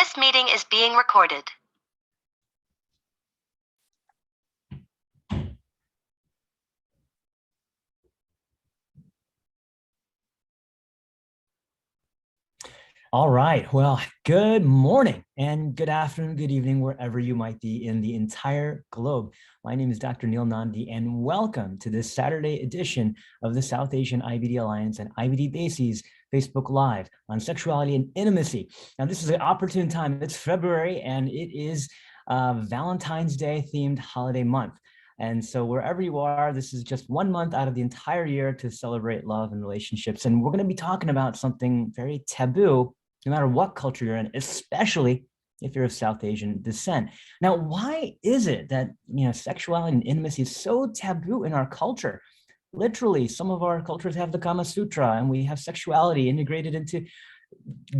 This meeting is being recorded. All right. Well, good morning and good afternoon, good evening, wherever you might be in the entire globe. My name is Dr. Nandi, and welcome to this Saturday edition of the South Asian IBD Alliance and IBD Bases Facebook Live on sexuality and intimacy. Now, this is an opportune time. It's February, and it is Valentine's Day themed holiday month. And so wherever you are, this is just 1 month out of the entire year to celebrate love and relationships. And we're going to be talking about something very taboo, no matter what culture you're in, especially if you're of South Asian descent. Now, why is it that sexuality and intimacy is so taboo in our culture? Literally, some of our cultures have the Kama Sutra, and we have sexuality integrated into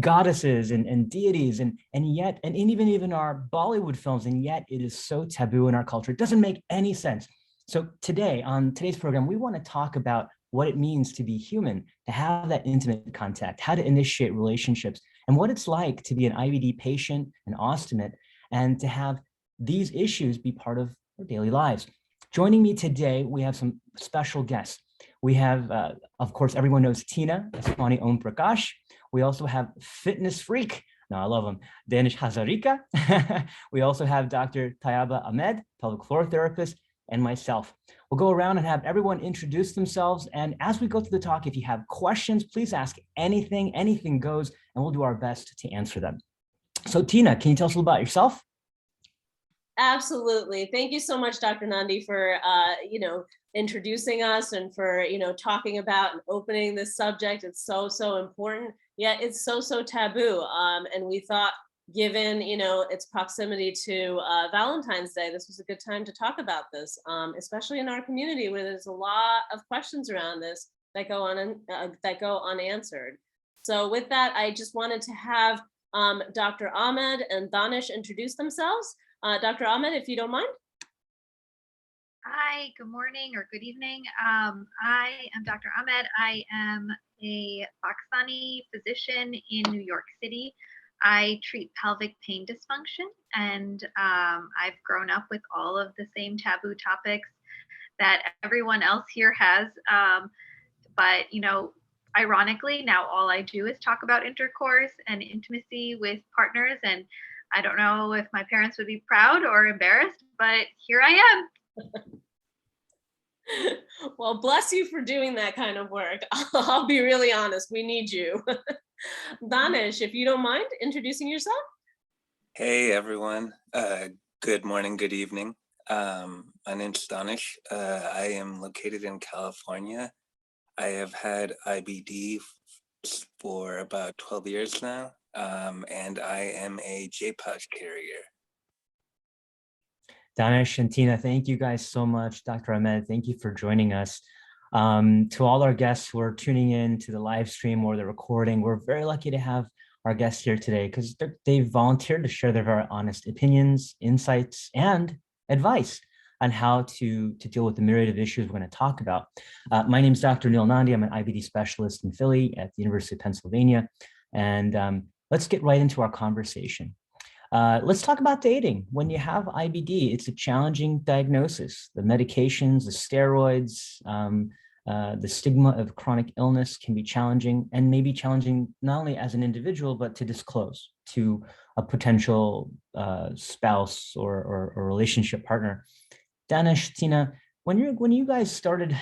goddesses and deities, and even our Bollywood films, and yet it is so taboo in our culture. It doesn't make any sense. So today, on today's program, we want to talk about what it means to be human, to have that intimate contact, how to initiate relationships, and what it's like to be an IBD patient, an ostomate, and to have these issues be part of our daily lives. Joining me today, we have some special guests. We have, of course, everyone knows Tina Aswani Omprakash. We also have fitness freak, no, I love him, Danish Hazarika. We also have Dr. Tayaba Ahmed, pelvic floor therapist, and myself. We'll go around and have everyone introduce themselves. And as we go through the talk, if you have questions, please ask anything goes, and we'll do our best to answer them. So Tina, can you tell us a little about yourself? Absolutely. Thank you so much, Dr. Nandi, for introducing us and for talking about and opening this subject. It's so important. Yeah, it's so taboo. And we thought, given its proximity to Valentine's Day, this was a good time to talk about this, especially in our community where there's a lot of questions around this that go unanswered. So with that, I just wanted to have Dr. Ahmed and Danish introduce themselves. Dr. Ahmed, if you don't mind. Hi, good morning or good evening. I am Dr. Ahmed. I am a Pakistani physician in New York City. I treat pelvic pain dysfunction, and I've grown up with all of the same taboo topics that everyone else here has. But ironically, now all I do is talk about intercourse and intimacy with partners, and I don't know if my parents would be proud or embarrassed, but here I am. Well, bless you for doing that kind of work. I'll be really honest, we need you. Danish, if you don't mind introducing yourself. Hey everyone, good morning, good evening. My name's Danish. I am located in California. I have had IBD for about 12 years now, and I am a J-pouch carrier. Danish and Tina, thank you guys so much. Dr. Ahmed, thank you for joining us. To all our guests who are tuning in to the live stream or the recording, we're very lucky to have our guests here today because they've volunteered to share their very honest opinions, insights, and advice on how to deal with the myriad of issues we're going to talk about. My name is Dr. Nandi. I'm an IBD specialist in Philly at the University of Pennsylvania. And let's get right into our conversation. Let's talk about dating. When you have IBD, it's a challenging diagnosis. The medications, the steroids, the stigma of chronic illness can be challenging, and maybe challenging not only as an individual, but to disclose to a potential spouse or relationship partner. Danish, Tina, when you guys started,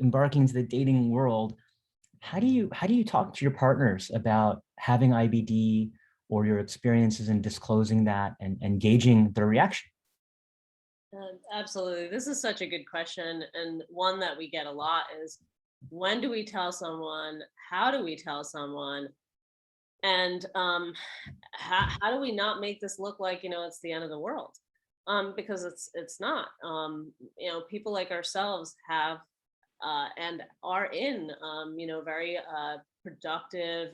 embarking into the dating world, how do you talk to your partners about having IBD or your experiences in disclosing that and gauging their reaction? Absolutely. This is such a good question. And one that we get a lot is, when do we tell someone? How do we tell someone? And how do we not make this look like, it's the end of the world? Because it's not. People like ourselves have and are in, very productive,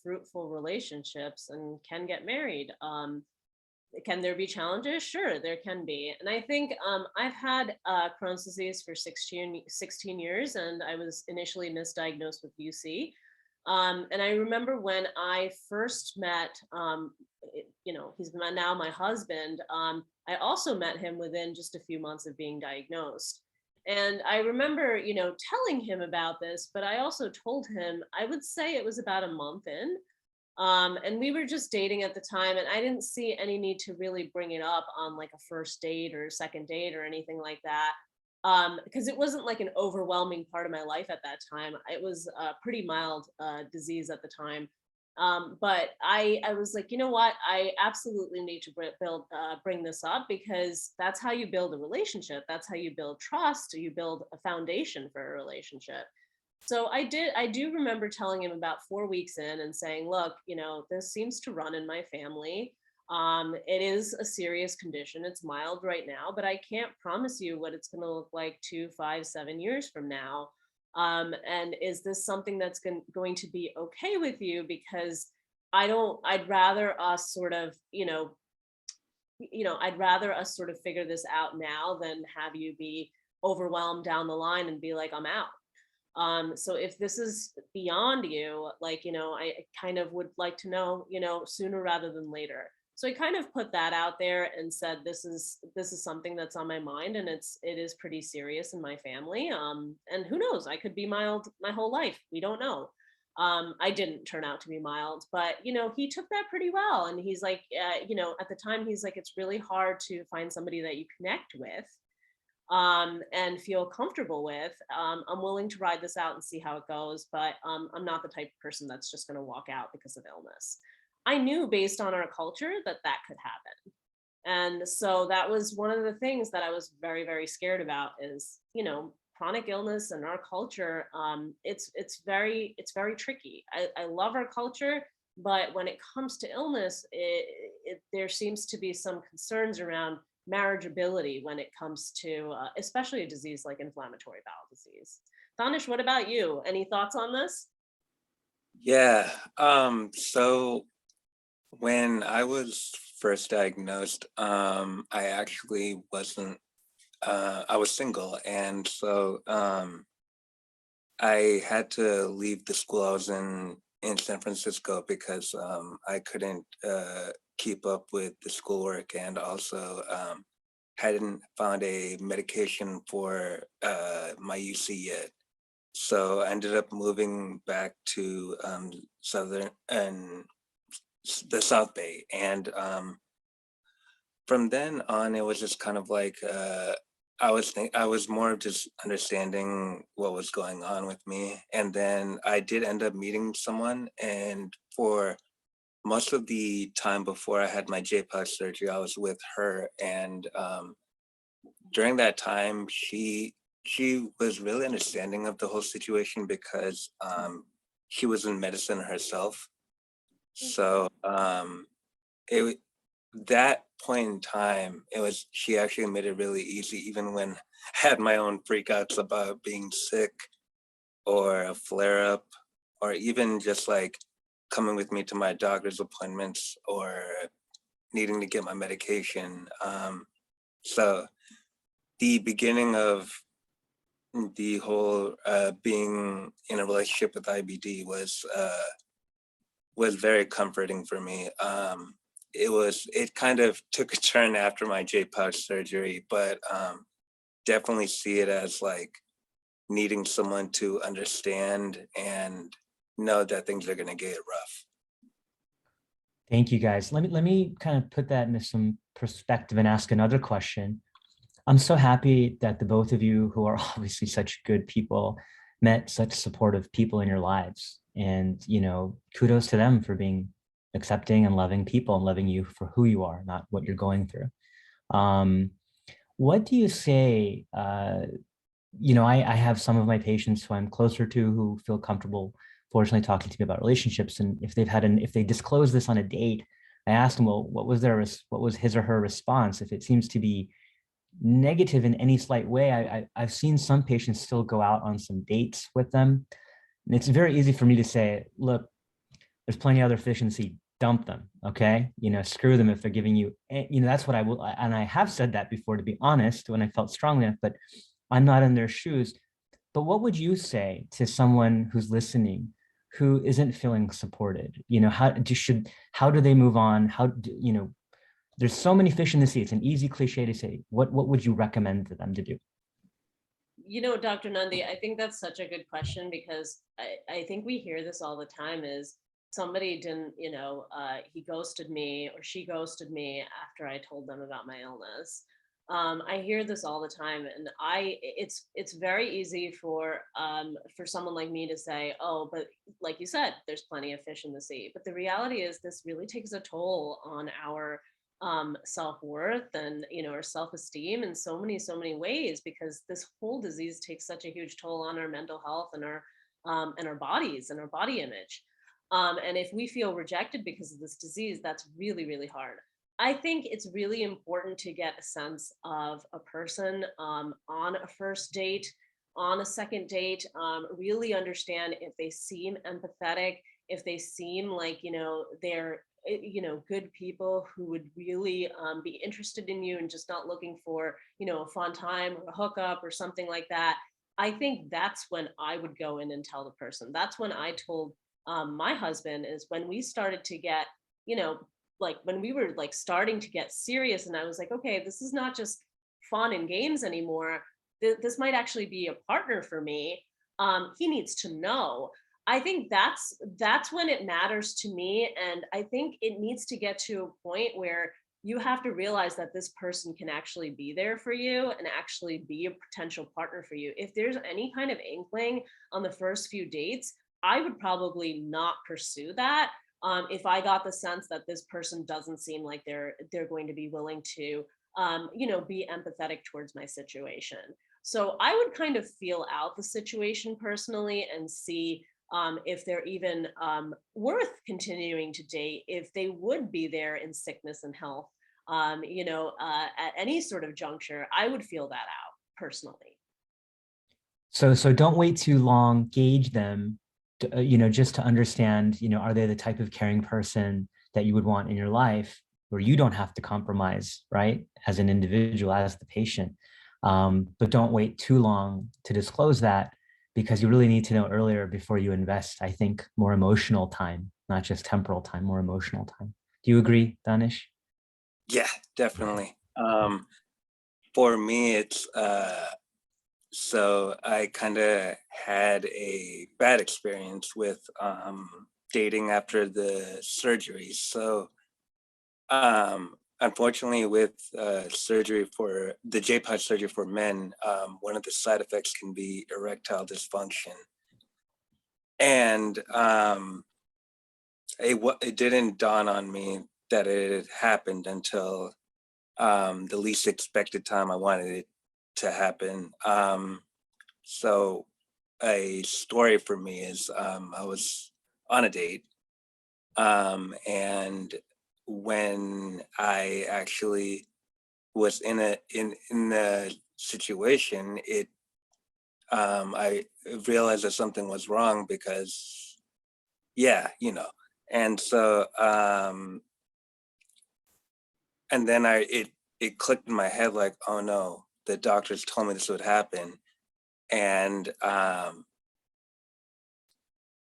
fruitful relationships and can get married. Can there be challenges? Sure, there can be. And I think I've had Crohn's disease for 16 years, and I was initially misdiagnosed with UC. And I remember when I first met he's now my husband. I also met him within just a few months of being diagnosed. And I remember, telling him about this, but I also told him, I would say it was about a month in. And we were just dating at the time, and I didn't see any need to really bring it up on like a first date or second date or anything like that. Because it wasn't like an overwhelming part of my life at that time. It was a pretty mild disease at the time. But I was like, you know what? I absolutely need to bring this up, because that's how you build a relationship. That's how you build trust. You build a foundation for a relationship. So I do remember telling him about 4 weeks in and saying, look, this seems to run in my family. It is a serious condition. It's mild right now, but I can't promise you what it's going to look like 2, 5, 7 years from now. And is this something that's going to be okay with you? Because I'd rather us sort of, I'd rather us sort of figure this out now than have you be overwhelmed down the line and be like, I'm out. So if this is beyond you, like, I kind of would like to know, sooner rather than later. So I kind of put that out there and said, this is something that's on my mind, and it is pretty serious in my family. And who knows, I could be mild my whole life. We don't know. I didn't turn out to be mild, but, he took that pretty well. And he's like, at the time, he's like, it's really hard to find somebody that you connect with and feel comfortable with. I'm willing to ride this out and see how it goes, but I'm not the type of person that's just going to walk out because of illness. I knew based on our culture that could happen. And so that was one of the things that I was very, very scared about is, chronic illness and our culture. It's very tricky. I love our culture, but when it comes to illness, there seems to be some concerns around marriageability when it comes to, especially a disease like inflammatory bowel disease. Danish, what about you? Any thoughts on this? Yeah. So when I was first diagnosed, I actually wasn't, I was single. And so I had to leave the school I was in San Francisco because I couldn't keep up with the schoolwork, and also hadn't found a medication for my UC yet. So I ended up moving back to southern and the South Bay, and from then on, it was just kind of like I was more of just understanding what was going on with me, and then I did end up meeting someone, and for most of the time before I had my J-POD surgery, I was with her, and during that time, she was really understanding of the whole situation because she was in medicine herself. So it that point in time, she actually made it really easy, even when I had my own freakouts about being sick or a flare up, or even just like coming with me to my doctor's appointments or needing to get my medication. So the beginning of the whole being in a relationship with IBD was very comforting for me. It kind of took a turn after my J-pouch surgery, but definitely see it as like needing someone to understand and know that things are going to get rough. Thank you, guys. Let me kind of put that into some perspective and ask another question. I'm so happy that the both of you, who are obviously such good people, met such supportive people in your lives. And, kudos to them for being accepting and loving people and loving you for who you are, not what you're going through. What do you say? I have some of my patients who I'm closer to who feel comfortable, fortunately, talking to me about relationships. And if they disclose this on a date, I ask them, well, what was his or her response? If it seems to be negative in any slight way, I've seen some patients still go out on some dates with them. And it's very easy for me to say, look, there's plenty of other fish in the sea, dump them, okay? Screw them if they're giving you, that's what I will, and I have said that before, to be honest, when I felt strongly enough, but I'm not in their shoes. But what would you say to someone who's listening who isn't feeling supported? You know, how do they move on? There's so many fish in the sea. It's an easy cliche to say. What would you recommend to them to do? You know, Dr. Nandi, I think that's such a good question, because I think we hear this all the time is somebody didn't, he ghosted me or she ghosted me after I told them about my illness. I hear this all the time, and it's very easy for someone like me to say, oh, but like you said, there's plenty of fish in the sea. But the reality is this really takes a toll on our self-worth and our self-esteem in so many ways, because this whole disease takes such a huge toll on our mental health and our bodies and our body image. And if we feel rejected because of this disease, that's really, really hard. I think it's really important to get a sense of a person on a first date, on a second date, really understand if they seem empathetic, if they seem like, they're good people who would really be interested in you and just not looking for, a fun time or a hookup or something like that. I think that's when I would go in and tell the person. That's when I told my husband, is when we started to get, like when we were like starting to get serious, and I was like, okay, this is not just fun and games anymore. This might actually be a partner for me. He needs to know. I think that's when it matters to me. And I think it needs to get to a point where you have to realize that this person can actually be there for you and actually be a potential partner for you. If there's any kind of inkling on the first few dates, I would probably not pursue that. If I got the sense that this person doesn't seem like they're going to be willing to, be empathetic towards my situation. So I would kind of feel out the situation personally and see if they're even worth continuing to date, if they would be there in sickness and health, at any sort of juncture. I would feel that out personally. So don't wait too long, gauge them, just to understand, are they the type of caring person that you would want in your life, where you don't have to compromise, right? As an individual, as the patient. But don't wait too long to disclose that, because you really need to know earlier before you invest, I think, more emotional time, not just temporal time, more emotional time. Do you agree, Danish? Yeah, definitely. For me, it's so I kind of had a bad experience with dating after the surgery. So unfortunately, with surgery for the J-pod surgery for men, one of the side effects can be erectile dysfunction. And it didn't dawn on me that it had happened until the least expected time I wanted it to happen. So a story for me is I was on a date, and when I actually was in the situation, I realized that something was wrong, because and so and then it clicked in my head like, oh no, the doctors told me this would happen. And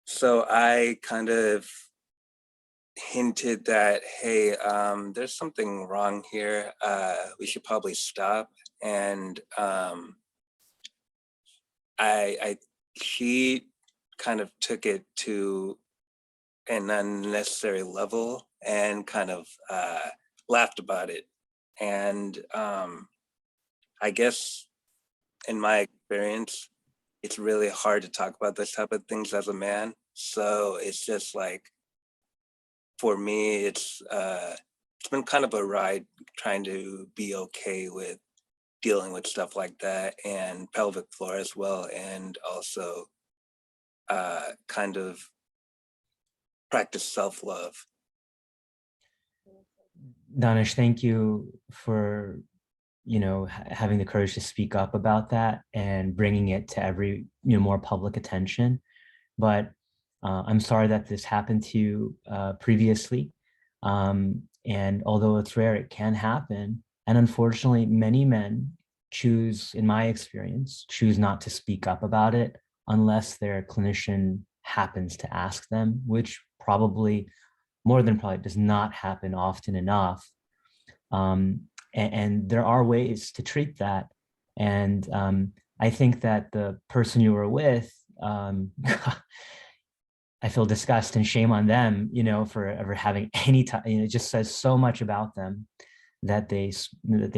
so I kind of hinted that, hey, there's something wrong here. We should probably stop. And she kind of took it to an unnecessary level and kind of laughed about it. And I guess in my experience, it's really hard to talk about this type of things as a man. So it's just like, for me, it's been kind of a ride trying to be okay with dealing with stuff like that, and pelvic floor as well, and also kind of practice self-love. Danish, thank you for having the courage to speak up about that and bringing it to every more public attention. But I'm sorry that this happened to you previously. And although it's rare, it can happen. And unfortunately, many men choose, in my experience, choose not to speak up about it unless their clinician happens to ask them, which probably more than probably does not happen often enough. And there are ways to treat that. And I think that the person you were with, I feel disgust and shame on them, for ever having any time. It just says so much about them that they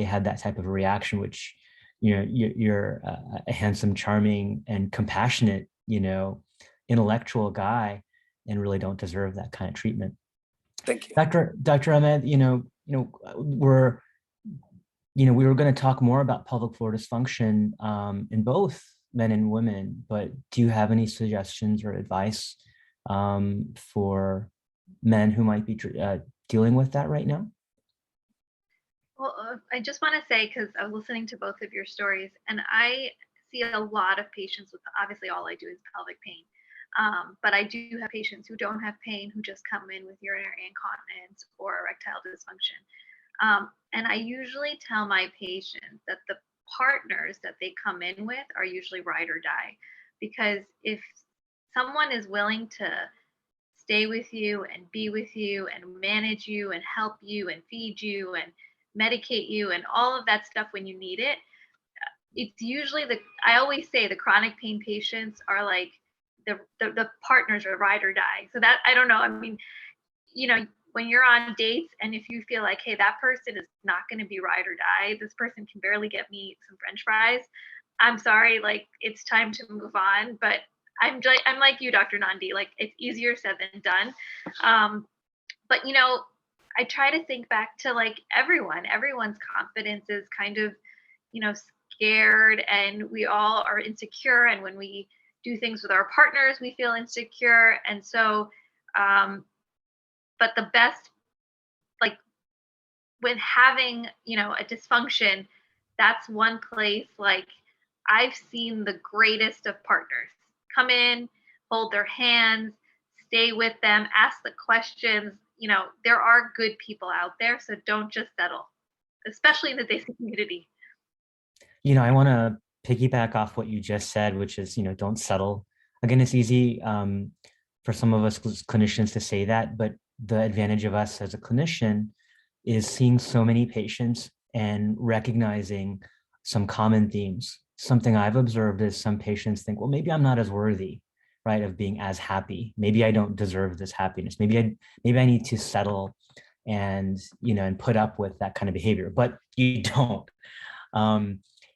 had that type of a reaction, which, you're a handsome, charming, and compassionate, intellectual guy, and really don't deserve that kind of treatment. Thank you. Dr. Ahmed, we're, we were going to talk more about pelvic floor dysfunction in both men and women, but do you have any suggestions or advice for men who might be dealing with that right now? Well, I just want to say, because I'm listening to both of your stories, and I see a lot of patients with, obviously all I do is pelvic pain. But I do have patients who don't have pain, who just come in with urinary incontinence or erectile dysfunction. And I usually tell my patients that the partners that they come in with are usually ride or die. Because if someone is willing to stay with you and be with you and manage you and help you and feed you and medicate you and all of that stuff when you need it, it's usually I always say the chronic pain patients are like the partners are ride or die. So that, I don't know. I mean, when you're on dates and if you feel like, hey, that person is not going to be ride or die, this person can barely get me some French fries, I'm sorry, like it's time to move on. But I'm like you, Dr. Nandi, like it's easier said than done. But I try to think back to like everyone's confidence is kind of, scared, and we all are insecure. And when we do things with our partners, we feel insecure. And so, but the best, like when having, a dysfunction, that's one place, like I've seen the greatest of partners come in, hold their hands, stay with them, ask the questions. There are good people out there, so don't just settle, especially in the Desi community. I want to piggyback off what you just said, which is, don't settle. Again, it's easy for some of us clinicians to say that, but the advantage of us as a clinician is seeing so many patients and recognizing some common themes. Something I've observed is some patients think, well, maybe I'm not as worthy, right, of being as happy. Maybe I don't deserve this happiness. Maybe I need to settle and, and put up with that kind of behavior, but you don't.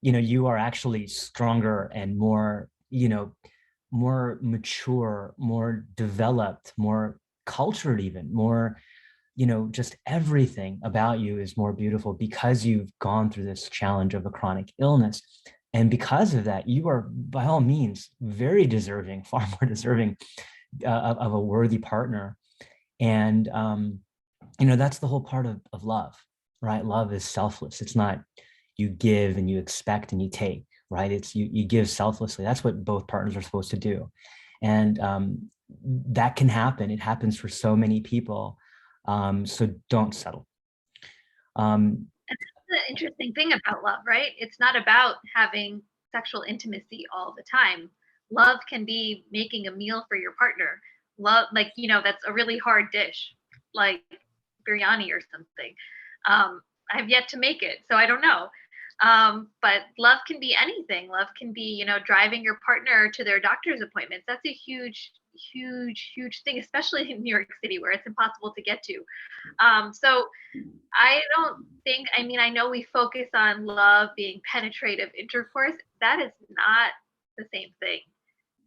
You are actually stronger and more, more mature, more developed, more cultured, even more, just everything about you is more beautiful because you've gone through this challenge of a chronic illness. And because of that, you are by all means very deserving, far more deserving of a worthy partner. And, that's the whole part of love, right? Love is selfless. It's not you give and you expect and you take, right? It's you give selflessly. That's what both partners are supposed to do. And that can happen. It happens for so many people. So don't settle. That's the interesting thing about love, right? It's not about having sexual intimacy all the time. Love can be making a meal for your partner. Love, like, that's a really hard dish, like biryani or something. I've yet to make it, so I don't know. But love can be anything. Love can be, driving your partner to their doctor's appointments. That's a huge, huge, huge thing, especially in New York City where it's impossible to get to. So I don't think, I know we focus on love being penetrative intercourse. That is not the same thing.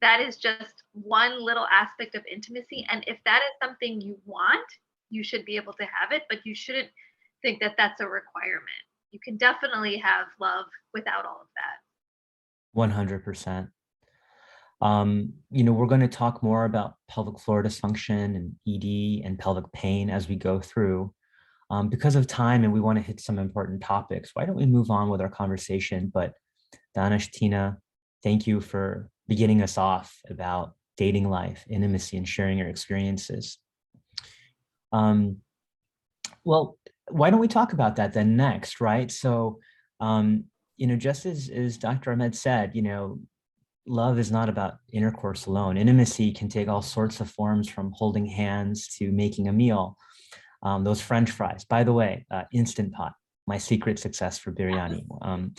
That is just one little aspect of intimacy. And if that is something you want, you should be able to have it, but you shouldn't think that that's a requirement. You can definitely have love without all of that. 100%. We're going to talk more about pelvic floor dysfunction and ED and pelvic pain as we go through. Because of time and we want to hit some important topics, why don't we move on with our conversation? But Danish, Tina, thank you for beginning us off about dating life, intimacy, and sharing your experiences. Well, why don't we talk about that then next, right? So, just as Dr. Ahmed said, love is not about intercourse alone. Intimacy can take all sorts of forms, from holding hands to making a meal. Those French fries, by the way, Instant Pot, my secret success for biryani. Mine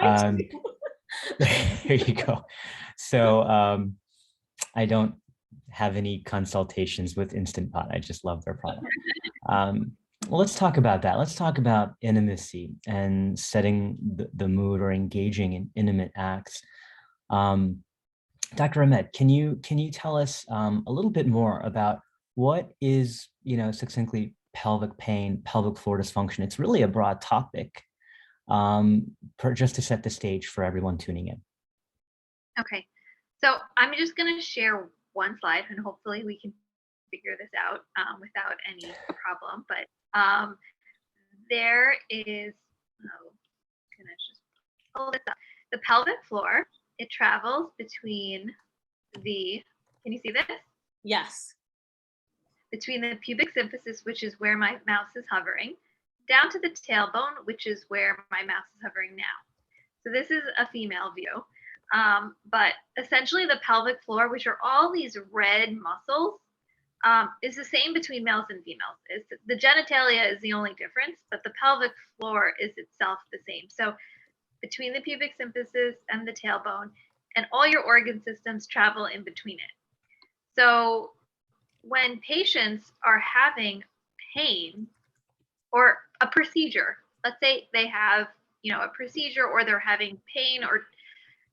Um, there you go. So I don't have any consultations with Instant Pot. I just love their product. Well, let's talk about that. Let's talk about intimacy and setting the mood or engaging in intimate acts. Dr. Ahmed, can you tell us a little bit more about what is, succinctly, pelvic pain, pelvic floor dysfunction? It's really a broad topic, just to set the stage for everyone tuning in. Okay, so I'm just going to share one slide, and hopefully we can figure this out without any problem. But there is, can I just pull this up? The pelvic floor, it travels between can you see this? Yes. Between the pubic symphysis, which is where my mouse is hovering, down to the tailbone, which is where my mouse is hovering now. So this is a female view. But essentially the pelvic floor, which are all these red muscles, is the same between males and females. The genitalia is the only difference, but the pelvic floor is itself the same. So between the pubic symphysis and the tailbone, and all your organ systems travel in between it. So when patients are having pain or a procedure, let's say they have, a procedure, or they're having pain, or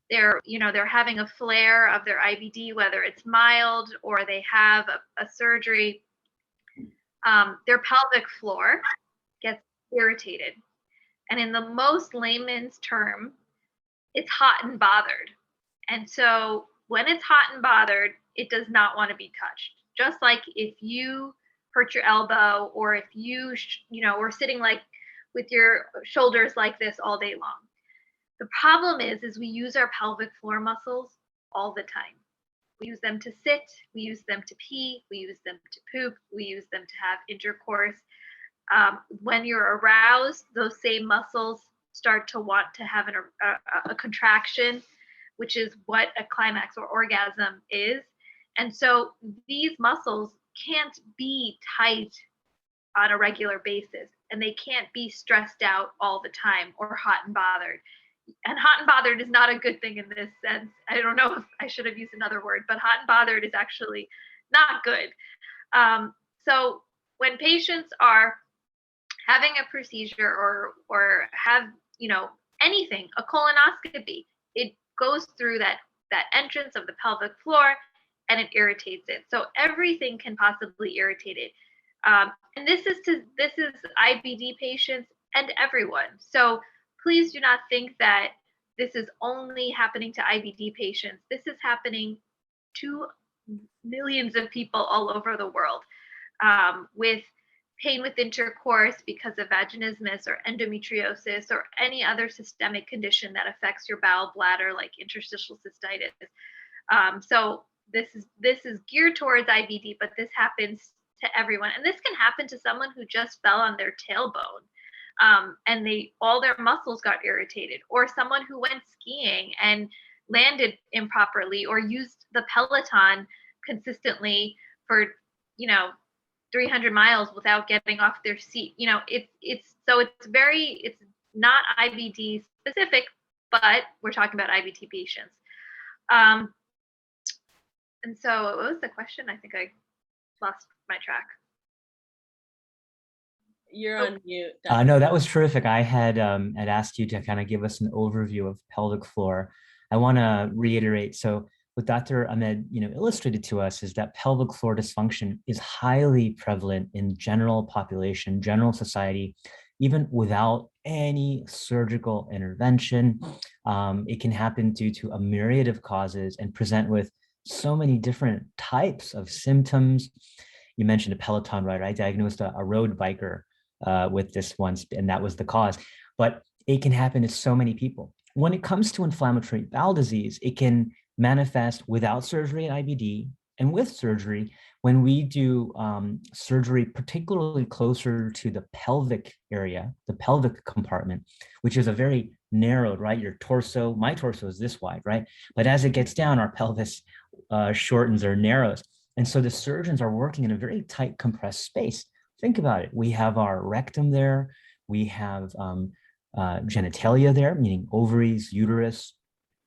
they're having a flare of their IBD, whether it's mild or they have a surgery, their pelvic floor gets irritated. And in the most layman's term, it's hot and bothered. And so when it's hot and bothered, it does not want to be touched. Just like if you hurt your elbow, or if you, were sitting like with your shoulders like this all day long. The problem is we use our pelvic floor muscles all the time. We use them to sit, we use them to pee, we use them to poop, we use them to have intercourse. When you're aroused, those same muscles start to want to have a contraction, which is what a climax or orgasm is. And so these muscles can't be tight on a regular basis, and they can't be stressed out all the time or hot and bothered. And hot and bothered is not a good thing in this sense. I don't know if I should have used another word, but hot and bothered is actually not good. So when patients are having a procedure or have, anything, a colonoscopy, it goes through that entrance of the pelvic floor, and it irritates it. So everything can possibly irritate it. And this is IBD patients and everyone. So please do not think that this is only happening to IBD patients. This is happening to millions of people all over the world, with pain with intercourse because of vaginismus or endometriosis or any other systemic condition that affects your bowel bladder, like interstitial cystitis. So this is geared towards IBD, but this happens to everyone. And this can happen to someone who just fell on their tailbone, and all their muscles got irritated, or someone who went skiing and landed improperly, or used the Peloton consistently for 300 miles without getting off their seat. It's not IBD specific, but we're talking about IBD patients. And so what was the question? I think I lost my track. You're on mute. No, that was terrific. I had asked you to kind of give us an overview of pelvic floor. I want to reiterate. So what Dr. Ahmed, illustrated to us is that pelvic floor dysfunction is highly prevalent in general population, general society, even without any surgical intervention. It can happen due to a myriad of causes and present with so many different types of symptoms. You mentioned a Peloton rider. I diagnosed a road biker with this once, and that was the cause. But it can happen to so many people. When it comes to inflammatory bowel disease, it can manifest without surgery and IBD, and with surgery, when we do surgery, particularly closer to the pelvic area, the pelvic compartment, which is a very narrowed, right? Your torso, my torso is this wide, right? But as it gets down, our pelvis shortens or narrows. And so the surgeons are working in a very tight, compressed space. Think about it. We have our rectum there. We have genitalia there, meaning ovaries, uterus.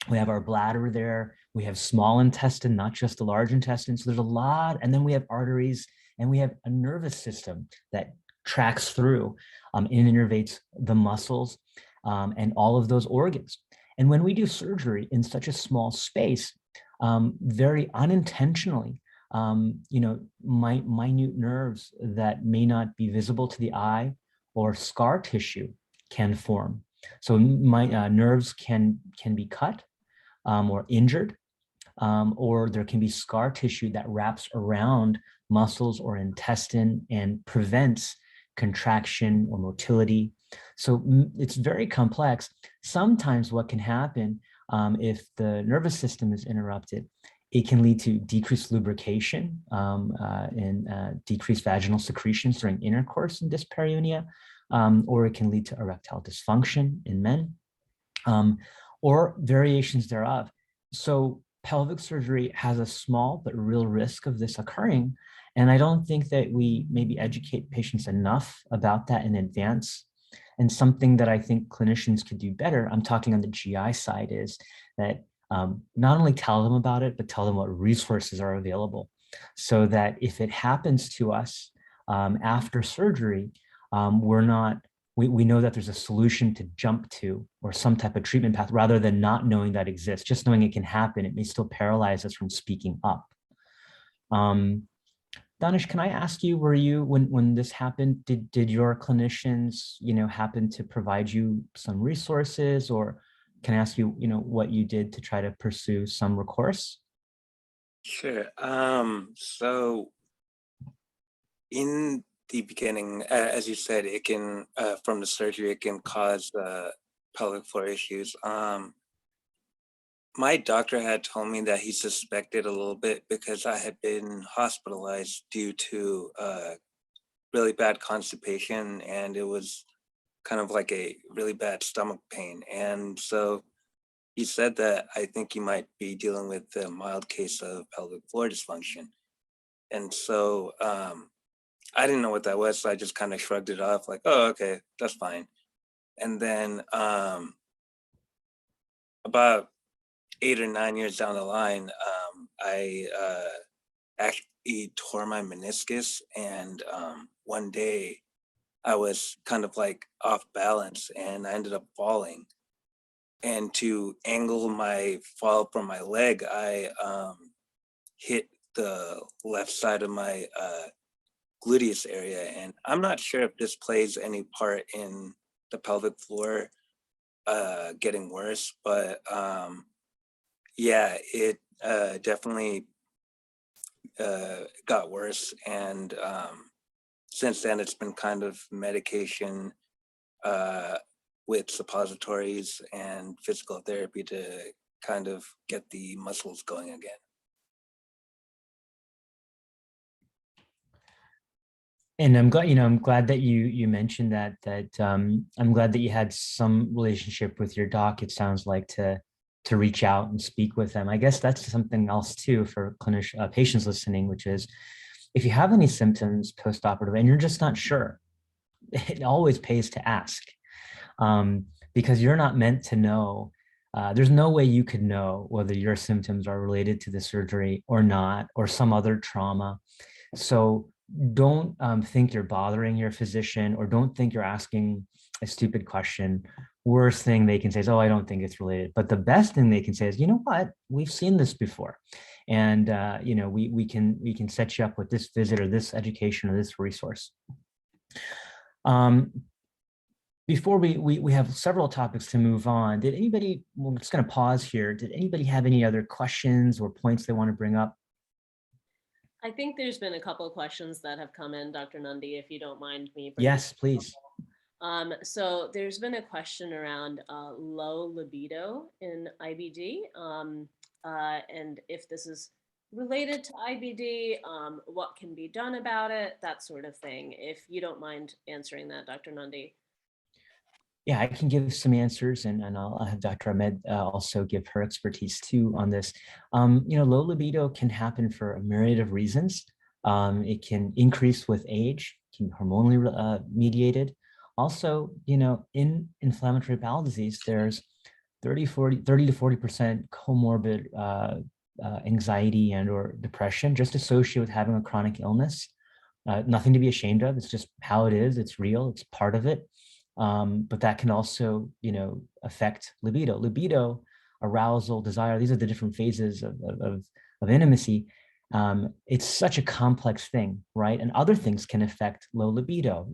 We have our bladder there. We have small intestine, not just the large intestine. So there's a lot. And then we have arteries and we have a nervous system that tracks through and innervates the muscles and all of those organs. And when we do surgery in such a small space, very unintentionally, minute nerves that may not be visible to the eye or scar tissue can form. So nerves can be cut or injured, or there can be scar tissue that wraps around muscles or intestine and prevents contraction or motility. So it's very complex. Sometimes what can happen if the nervous system is interrupted, it can lead to decreased lubrication and decreased vaginal secretions during intercourse in dyspareunia, or it can lead to erectile dysfunction in men, or variations thereof. So pelvic surgery has a small but real risk of this occurring. And I don't think that we maybe educate patients enough about that in advance. And something that I think clinicians could do better, I'm talking on the GI side, is that not only tell them about it, but tell them what resources are available so that if it happens to us after surgery, we know that there's a solution to jump to or some type of treatment path rather than not knowing that exists. Just knowing it can happen, it may still paralyze us from speaking up. Danish, can I ask you, were you, when this happened, did your clinicians, happen to provide you some resources, or can I ask you, what you did to try to pursue some recourse? Sure. So in the beginning, as you said, it can, from the surgery, it can cause pelvic floor issues. My doctor had told me that he suspected a little bit because I had been hospitalized due to really bad constipation, and it was kind of like a really bad stomach pain. And so he said that I think you might be dealing with a mild case of pelvic floor dysfunction. And so I didn't know what that was, so I just kind of shrugged it off like, oh, okay, that's fine. And then about 8 or 9 years down the line, I actually tore my meniscus, and one day I was kind of like off balance and I ended up falling. And to angle my fall from my leg, I hit the left side of my gluteus area. And I'm not sure if this plays any part in the pelvic floor getting worse, but yeah, it definitely got worse. And since then, it's been kind of medication with suppositories and physical therapy to kind of get the muscles going again. And I'm glad that you mentioned that I'm glad that you had some relationship with your doc. It sounds like to reach out and speak with them. I guess that's something else too for patients listening, which is if you have any symptoms post-operative and you're just not sure, it always pays to ask, because you're not meant to know. There's no way you could know whether your symptoms are related to the surgery or not, or some other trauma. So don't think you're bothering your physician, or don't think you're asking a stupid question. Worst thing they can say is, oh, I don't think it's related. But the best thing they can say is, you know what, we've seen this before. And we can set you up with this visit or this education or this resource. Before we have several topics to move on, did anybody, we're just going to pause here, did anybody have any other questions or points they want to bring up? I think there's been a couple of questions that have come in, Dr. Nandi, if you don't mind me. Yes, please. So there's been a question around low libido in IBD, and if this is related to IBD, what can be done about it, that sort of thing, if you don't mind answering that, Dr. Nandi. Yeah, I can give some answers, and I'll have Dr. Ahmed also give her expertise too on this. Low libido can happen for a myriad of reasons. It can increase with age, can be hormonally mediated. Also, in inflammatory bowel disease, there's 30 to 40% comorbid anxiety and or depression just associated with having a chronic illness. Nothing to be ashamed of. It's just how it is. It's real. It's part of it. But that can also, affect libido, arousal, desire. These are the different phases of intimacy. It's such a complex thing, right? And other things can affect low libido.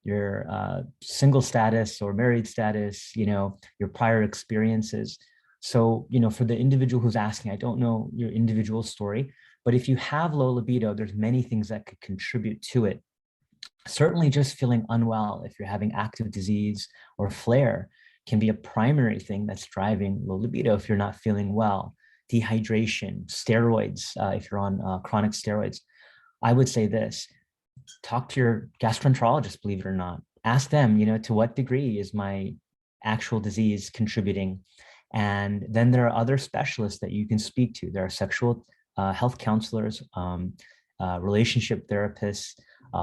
Your single status or married status. Your prior experiences. So, for the individual who's asking, I don't know your individual story, but if you have low libido, there's many things that could contribute to it. Certainly just feeling unwell, if you're having active disease or flare, can be a primary thing that's driving low libido if you're not feeling well. Dehydration, steroids, if you're on chronic steroids. I would say this, talk to your gastroenterologist, believe it or not. Ask them, to what degree is my actual disease contributing? And then there are other specialists that you can speak to. There are sexual health counselors, relationship therapists,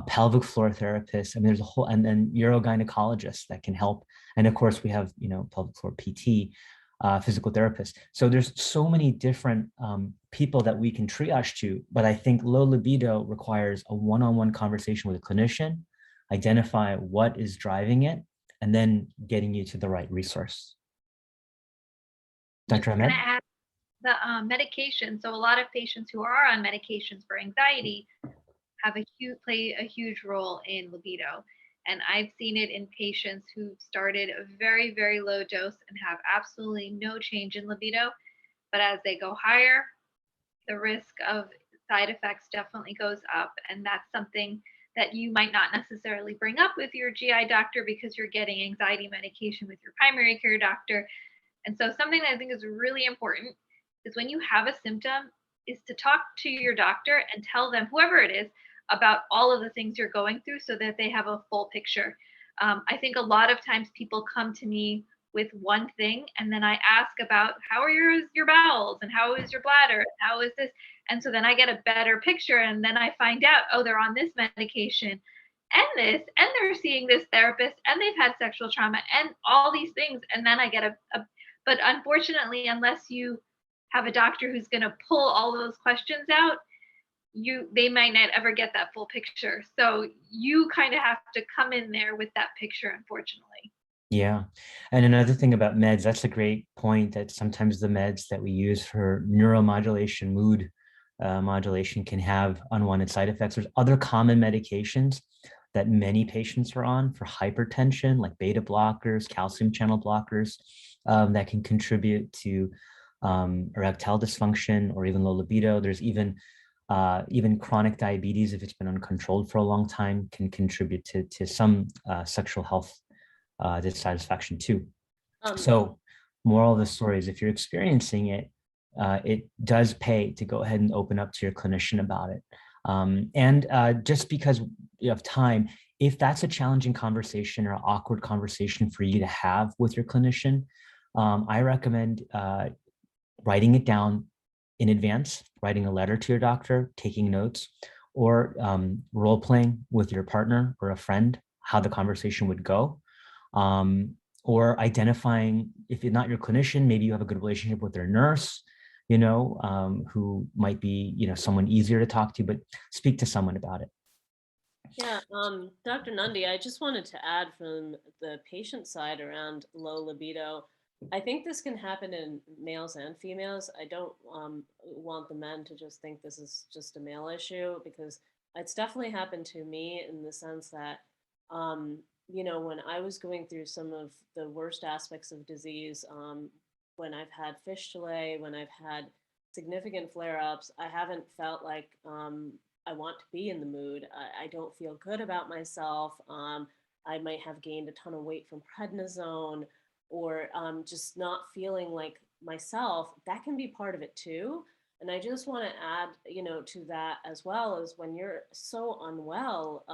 pelvic floor therapists. I mean, there's a whole, and then urogynecologists that can help. And of course, we have, pelvic floor PT, physical therapists. So there's so many different people that we can triage to, but I think low libido requires a one-on-one conversation with a clinician, identify what is driving it, and then getting you to the right resource. Dr. Ahmed? Can I add the medication? So a lot of patients who are on medications for anxiety play a huge role in libido. And I've seen it in patients who started a very, very low dose and have absolutely no change in libido. But as they go higher, the risk of side effects definitely goes up. And that's something that you might not necessarily bring up with your GI doctor because you're getting anxiety medication with your primary care doctor. And so something that I think is really important is when you have a symptom is to talk to your doctor and tell them, whoever it is, about all of the things you're going through so that they have a full picture. I think a lot of times people come to me with one thing and then I ask about how are your bowels and how is your bladder and how is this, and so then I get a better picture and then I find out, oh, they're on this medication and this, and they're seeing this therapist and they've had sexual trauma and all these things, and then I get but unfortunately, unless you have a doctor who's going to pull all those questions out, they might not ever get that full picture. So you kind of have to come in there with that picture, unfortunately. Yeah. And another thing about meds, that's a great point, that sometimes the meds that we use for neuromodulation, mood modulation, can have unwanted side effects. There's other common medications that many patients are on for hypertension, like beta blockers, calcium channel blockers, that can contribute to erectile dysfunction or even low libido. There's even chronic diabetes, if it's been uncontrolled for a long time, can contribute to some sexual health dissatisfaction too. So moral of the story is, if you're experiencing it, it does pay to go ahead and open up to your clinician about it. And just because you have time, if that's a challenging conversation or awkward conversation for you to have with your clinician, I recommend writing it down in advance, writing a letter to your doctor, taking notes, or role playing with your partner or a friend how the conversation would go. Or identifying, if you're not your clinician, maybe you have a good relationship with their nurse, who might be, someone easier to talk to, but speak to someone about it. Yeah, Dr. Nandi, I just wanted to add from the patient side around low libido. I think this can happen in males and females. I don't want the men to just think this is just a male issue, because it's definitely happened to me in the sense that, when I was going through some of the worst aspects of disease, when I've had fistulae, when I've had significant flare-ups, I haven't felt like I want to be in the mood. I don't feel good about myself. I might have gained a ton of weight from prednisone, or just not feeling like myself. That can be part of it too. And I just want to add, to that as well, is when you're so unwell,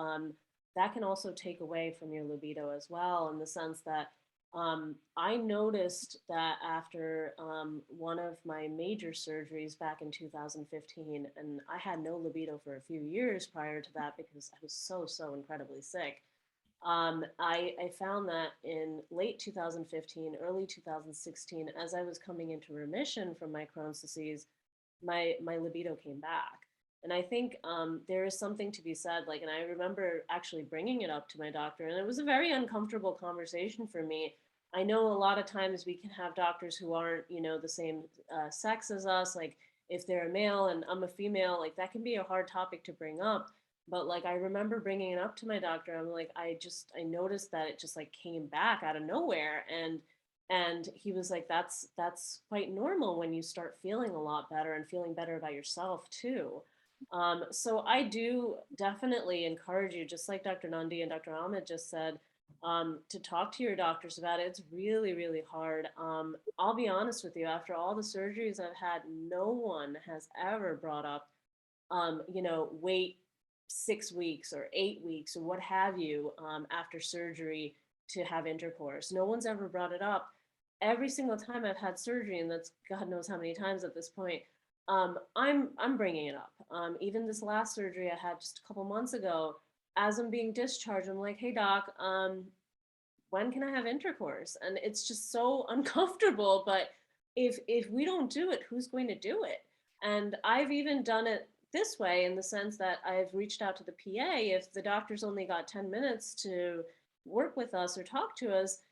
that can also take away from your libido as well, in the sense that I noticed that after one of my major surgeries back in 2015, and I had no libido for a few years prior to that because I was so incredibly sick. I found that in late 2015, early 2016, as I was coming into remission from my Crohn's disease, my libido came back. And I think there is something to be said, like, and I remember actually bringing it up to my doctor, and it was a very uncomfortable conversation for me. I know a lot of times we can have doctors who aren't, the same sex as us. Like, if they're a male and I'm a female, like, that can be a hard topic to bring up. But like, I remember bringing it up to my doctor. I'm like, I noticed that it just like came back out of nowhere. And he was like, that's quite normal when you start feeling a lot better and feeling better about yourself too. So I do definitely encourage you, just like Dr. Nandi and Dr. Ahmed just said, to talk to your doctors about it. It's really hard. I'll be honest with you, after all the surgeries I've had, no one has ever brought up, wait 6 weeks or 8 weeks or what have you, after surgery to have intercourse. No one's ever brought it up. Every single time I've had surgery, and that's God knows how many times at this point, I'm bringing it up. Even this last surgery I had just a couple months ago, as I'm being discharged, I'm like, "Hey doc, when can I have intercourse?" And it's just so uncomfortable. But if we don't do it, who's going to do it? And I've even done it this way, in the sense that I've reached out to the PA. If the doctor's only got 10 minutes to work with us or talk to us,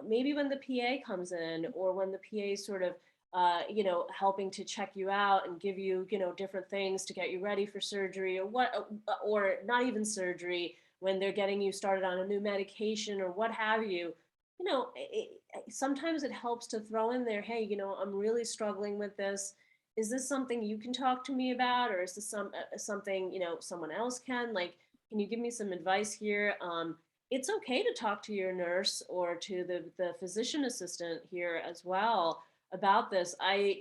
maybe when the PA comes in, or when the PA is sort of, helping to check you out and give you, different things to get you ready for surgery, or what, or not even surgery, when they're getting you started on a new medication or what have you. Sometimes it helps to throw in there, hey, I'm really struggling with this. Is this something you can talk to me about, or is this something someone else can? Like, can you give me some advice here? It's okay to talk to your nurse or to the physician assistant here as well about this. I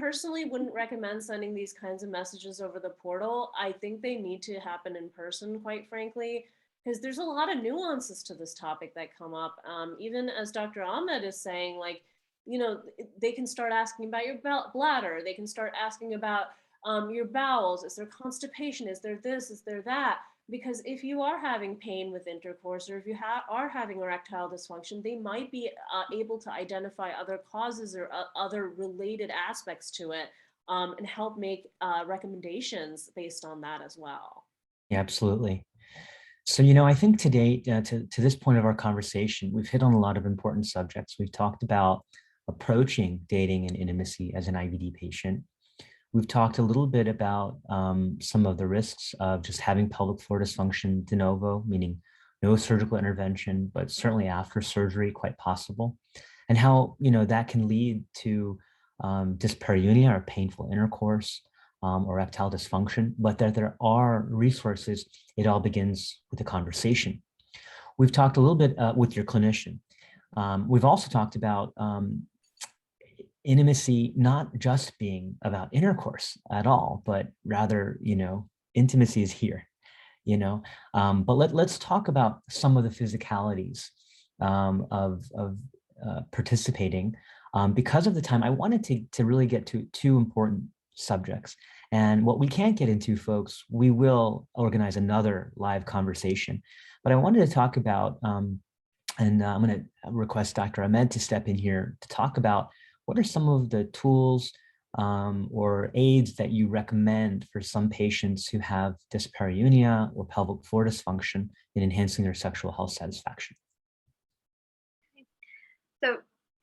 personally wouldn't recommend sending these kinds of messages over the portal. I think they need to happen in person, quite frankly, because there's a lot of nuances to this topic that come up. Even as Dr. Ahmed is saying, like, they can start asking about your bladder. They can start asking about your bowels. Is there constipation? Is there this? Is there that? Because if you are having pain with intercourse, or if you are having erectile dysfunction, they might be able to identify other causes or other related aspects to it, and help make recommendations based on that as well. Yeah, absolutely. So, I think today, to this point of our conversation, we've hit on a lot of important subjects. We've talked about approaching dating and intimacy as an IBD patient. We've talked a little bit about some of the risks of just having pelvic floor dysfunction de novo, meaning no surgical intervention, but certainly after surgery, quite possible, and how that can lead to dyspareunia, or painful intercourse, or erectile dysfunction, but that there are resources. It all begins with a conversation. We've talked a little bit with your clinician. We've also talked about intimacy not just being about intercourse at all, but rather, intimacy is here, but let's talk about some of the physicalities of participating. Because of the time, I wanted to really get to two important subjects. And what we can't get into, folks, we will organize another live conversation. But I wanted to talk about, and I'm going to request Dr. Ahmed to step in here to talk about what are some of the tools or aids that you recommend for some patients who have dyspareunia or pelvic floor dysfunction in enhancing their sexual health satisfaction. So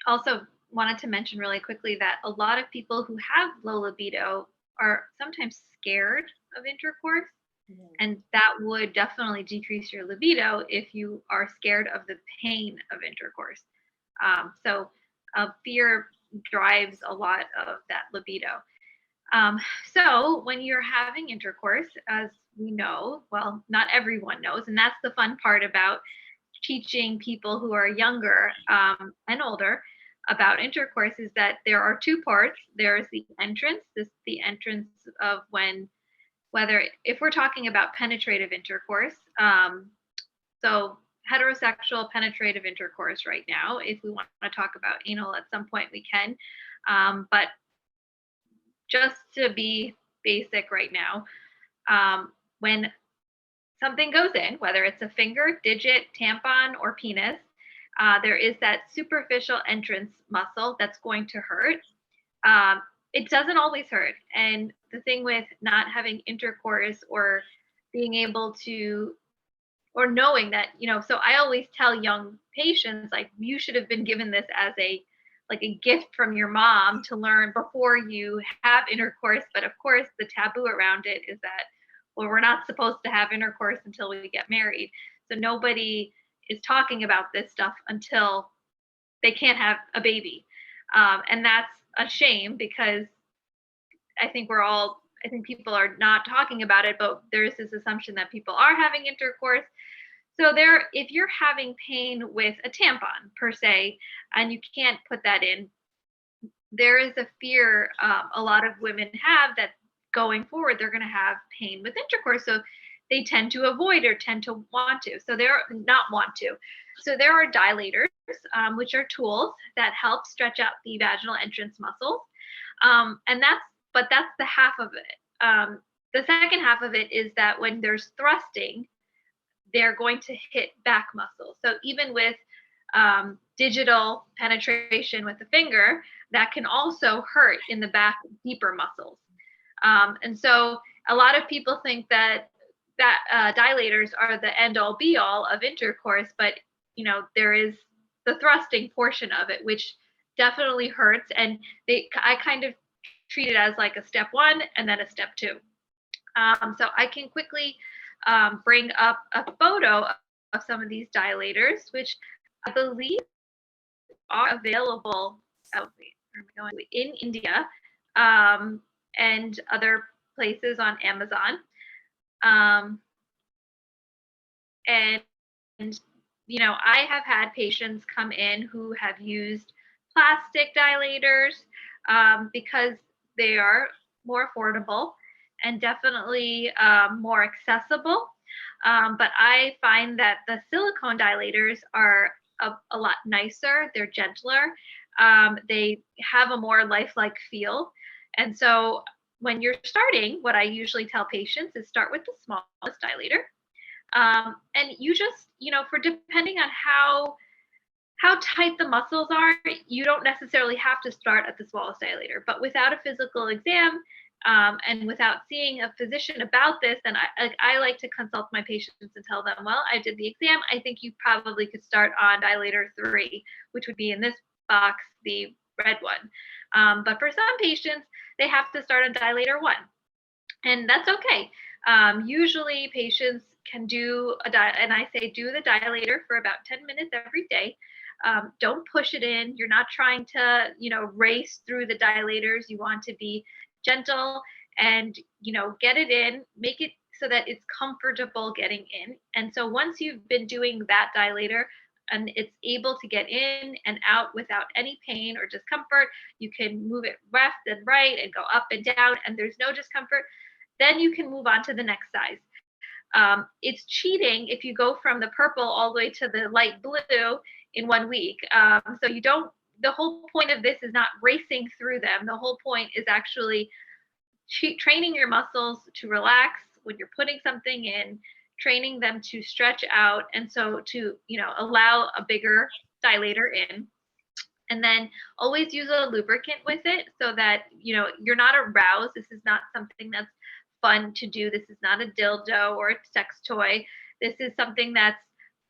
also wanted to mention really quickly that a lot of people who have low libido are sometimes scared of intercourse. And that would definitely decrease your libido if you are scared of the pain of intercourse. So fear drives a lot of that libido. So when you're having intercourse, as we know, well, not everyone knows, and that's the fun part about teaching people who are younger and older, about intercourse is that there are two parts. There's the entrance, the entrance of if we're talking about penetrative intercourse, so heterosexual penetrative intercourse right now. If we want to talk about anal at some point, we can. But just to be basic right now, when something goes in, whether it's a finger, digit, tampon, or penis, there is that superficial entrance muscle that's going to hurt. It doesn't always hurt. And the thing with not having intercourse or being able to, or knowing that, so I always tell young patients, like, you should have been given this as a gift from your mom to learn before you have intercourse. But of course, the taboo around it is that, well, we're not supposed to have intercourse until we get married. So nobody is talking about this stuff until they can't have a baby. And that's a shame, because I think people are not talking about it, but there's this assumption that people are having intercourse. So if you're having pain with a tampon per se, and you can't put that in, there is a fear a lot of women have that going forward, they're going to have pain with intercourse. So they tend to avoid or tend to want to. So they're not want to. So there are dilators, which are tools that help stretch out the vaginal entrance muscles. And that's the half of it. The second half of it is that when there's thrusting, they're going to hit back muscles. So even with digital penetration with the finger, that can also hurt in the back, deeper muscles. And so a lot of people think that dilators are the end all be all of intercourse, but there is the thrusting portion of it, which definitely hurts. And I kind of treat it as like a step 1 and then a step 2. So I can quickly bring up a photo of some of these dilators, which I believe are available in India and other places on Amazon. And I have had patients come in who have used plastic dilators because they are more affordable and definitely more accessible. But I find that the silicone dilators are a lot nicer. They're gentler. They have a more lifelike feel. And so when you're starting, what I usually tell patients is start with the smallest dilator. And you just, for depending on how tight the muscles are, you don't necessarily have to start at the smallest dilator. But without a physical exam and without seeing a physician about this, then I like to consult my patients and tell them, well, I did the exam. I think you probably could start on dilator 3, which would be in this box, the red one. But for some patients, they have to start on dilator 1. And that's okay. Usually patients can do and I say do the dilator for about 10 minutes every day. Don't push it in. You're not trying to, race through the dilators. You want to be gentle and, get it in, make it so that it's comfortable getting in. And so once you've been doing that dilator and it's able to get in and out without any pain or discomfort, you can move it left and right and go up and down, and there's no discomfort, then you can move on to the next size. It's cheating if you go from the purple all the way to the light blue in 1 week. So the whole point of this is not racing through them. The whole point is actually training your muscles to relax when you're putting something in, training them to stretch out. And so to, allow a bigger dilator in. And then always use a lubricant with it so that, you're not aroused. This is not something that's fun to do. This is not a dildo or a sex toy. This is something that's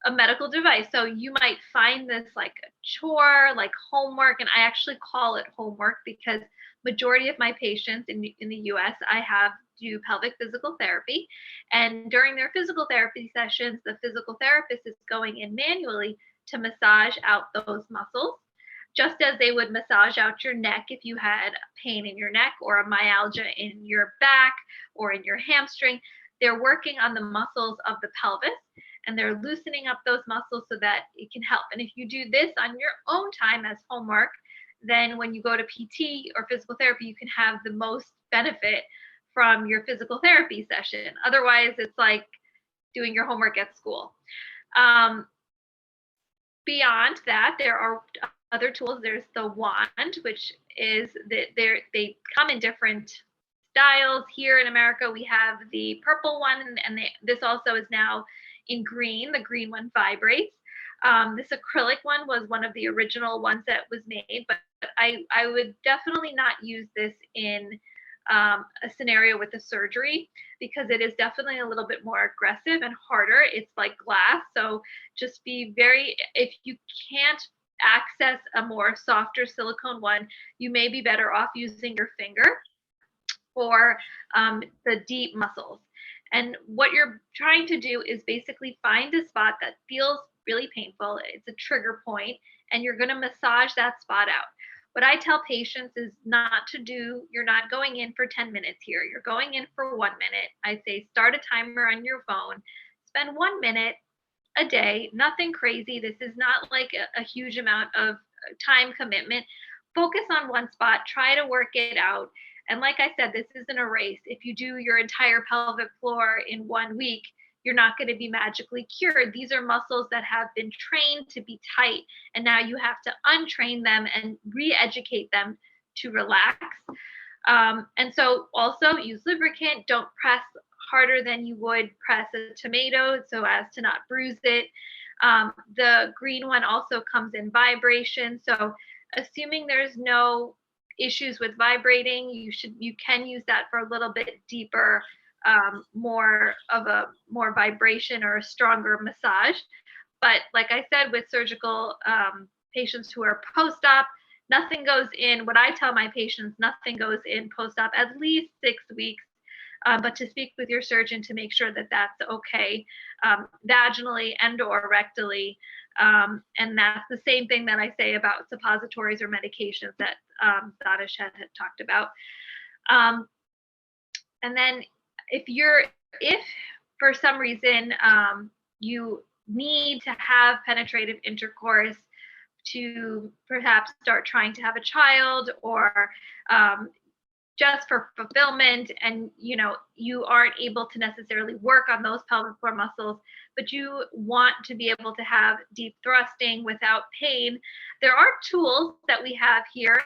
a medical device. So you might find this like a chore, like homework. And I actually call it homework because majority of my patients in the US, I have do pelvic physical therapy. And during their physical therapy sessions, the physical therapist is going in manually to massage out those muscles, just as they would massage out your neck if you had pain in your neck or a myalgia in your back or in your hamstring. They're working on the muscles of the pelvis and they're loosening up those muscles so that it can help. And if you do this on your own time as homework, then when you go to PT or physical therapy, you can have the most benefit from your physical therapy session. Otherwise, it's like doing your homework at school. Beyond that, there are other tools. There's the wand, which is that they come in different styles. Here in America, we have the purple one, and this also is now in green. The green one vibrates. This acrylic one was one of the original ones that was made, but I would definitely not use this in a scenario with a surgery, because it is definitely a little bit more aggressive and harder. It's like glass. So just be very, if you can't access a more softer silicone one, you may be better off using your finger for the deep muscles. And what you're trying to do is basically find a spot that feels really painful. It's a trigger point, and you're going to massage that spot out. What I tell patients is not to do, you're not going in for 10 minutes here. You're going in for 1 minute. I say start a timer on your phone, spend 1 minute a day, nothing crazy. This is not like a huge amount of time commitment. Focus on one spot, try to work it out. And like I said, this isn't a race. If you do your entire pelvic floor in 1 week, you're not going to be magically cured. These are muscles that have been trained to be tight, and now you have to untrain them and re-educate them to relax. And so also use lubricant. Don't press harder than you would press a tomato so as to not bruise it. The green one also comes in vibration. So assuming there's no issues with vibrating, you can use that for a little bit deeper, more vibration or a stronger massage. But like I said, with surgical patients who are post-op, nothing goes in. What I tell my patients, nothing goes in post-op at least 6 weeks, but to speak with your surgeon to make sure that that's okay, vaginally and or rectally. And that's the same thing that I say about suppositories or medications that Danish had talked about. And then if for some reason you need to have penetrative intercourse to perhaps start trying to have a child, or just for fulfillment, and you aren't able to necessarily work on those pelvic floor muscles, but you want to be able to have deep thrusting without pain, there are tools that we have here.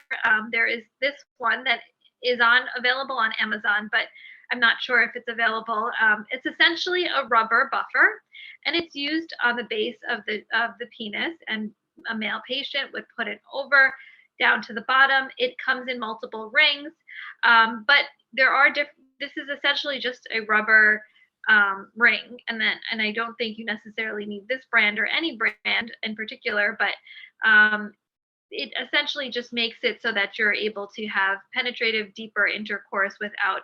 There is this one that is available on Amazon, but I'm not sure if it's available. It's essentially a rubber buffer, and it's used on the base of the penis, and a male patient would put it over down to the bottom. It comes in multiple rings, but there are this is essentially just a rubber ring, and I don't think you necessarily need this brand or any brand in particular, but it essentially just makes it so that you're able to have penetrative, deeper intercourse without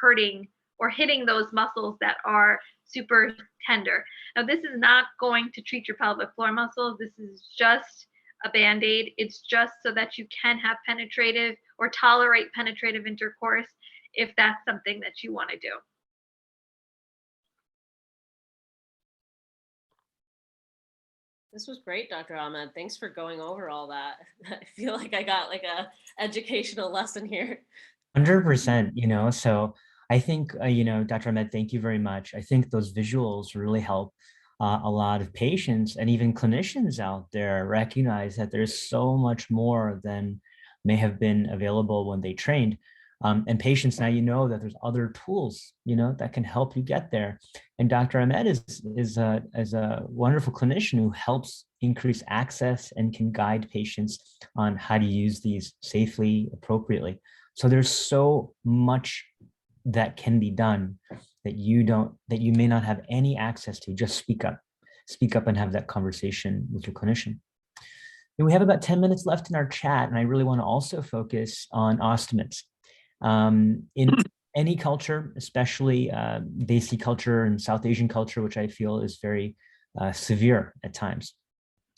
hurting or hitting those muscles that are super tender. Now, this is not going to treat your pelvic floor muscles. This is just a Band-Aid. It's just so that you can have penetrative or tolerate penetrative intercourse if that's something that you want to do. This was great, Dr. Ahmed. Thanks for going over all that. I feel like I got like a educational lesson here. 100%, so I think, Dr. Ahmed, thank you very much. I think those visuals really help a lot of patients and even clinicians out there recognize that there's so much more than may have been available when they trained. And patients, now that there's other tools, that can help you get there. And Dr. Ahmed is a wonderful clinician who helps increase access and can guide patients on how to use these safely, appropriately. So there's so much that can be done that you may not have any access to. Just speak up and have that conversation with your clinician. And we have about 10 minutes left in our chat, and I really want to also focus on ostomates. In any culture, especially Desi culture and South Asian culture, which I feel is very severe at times,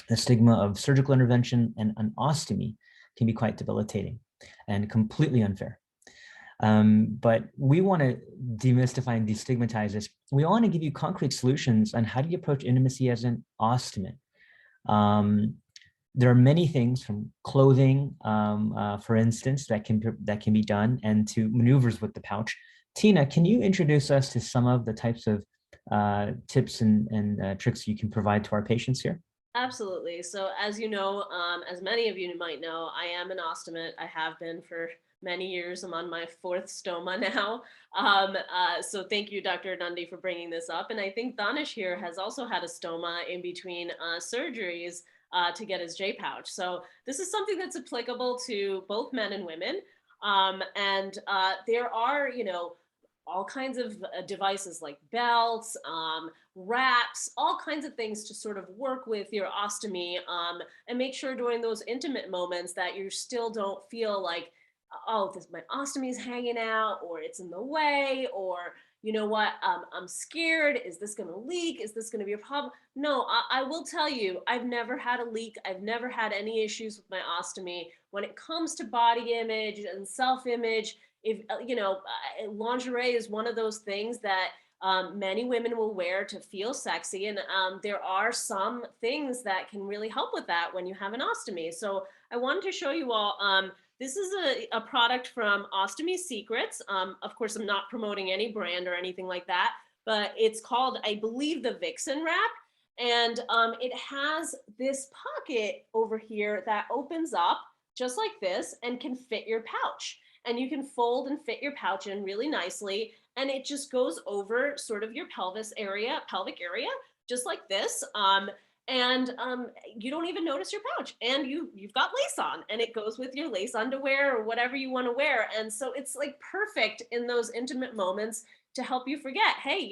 the stigma of surgical intervention and an ostomy can be quite debilitating and completely unfair. But we want to demystify and destigmatize this. We want to give you concrete solutions on how do you approach intimacy as an ostomate. there are many things from clothing, for instance, that can be done, and to maneuvers with the pouch. Tina, can you introduce us to some of the types of tips and tricks you can provide to our patients here? Absolutely. So as you know, as many of you might know, I am an ostomate. I have been for many years. I'm on my fourth stoma now. So thank you, Dr. Nandi, for bringing this up. And I think Danish here has also had a stoma in between surgeries to get his J pouch. So this is something that's applicable to both men and women. And there are, all kinds of devices like belts, wraps, all kinds of things to sort of work with your ostomy, and make sure during those intimate moments that you still don't feel like, oh, my ostomy is hanging out, or it's in the way, or you know what, I'm scared. Is this going to leak? Is this going to be a problem? No, I will tell you, I've never had a leak. I've never had any issues with my ostomy. When it comes to body image and self-image, if lingerie is one of those things that many women will wear to feel sexy, and there are some things that can really help with that when you have an ostomy. So I wanted to show you all. This is a product from Ostomy Secrets. Of course, I'm not promoting any brand or anything like that, but it's called, I believe, the Vixen Wrap. And it has this pocket over here that opens up just like this and can fit your pouch. And you can fold and fit your pouch in really nicely. And it just goes over sort of your pelvic area, just like this. And you don't even notice your pouch, and you've got lace on, and it goes with your lace underwear or whatever you want to wear. And so it's like perfect in those intimate moments to help you forget, hey,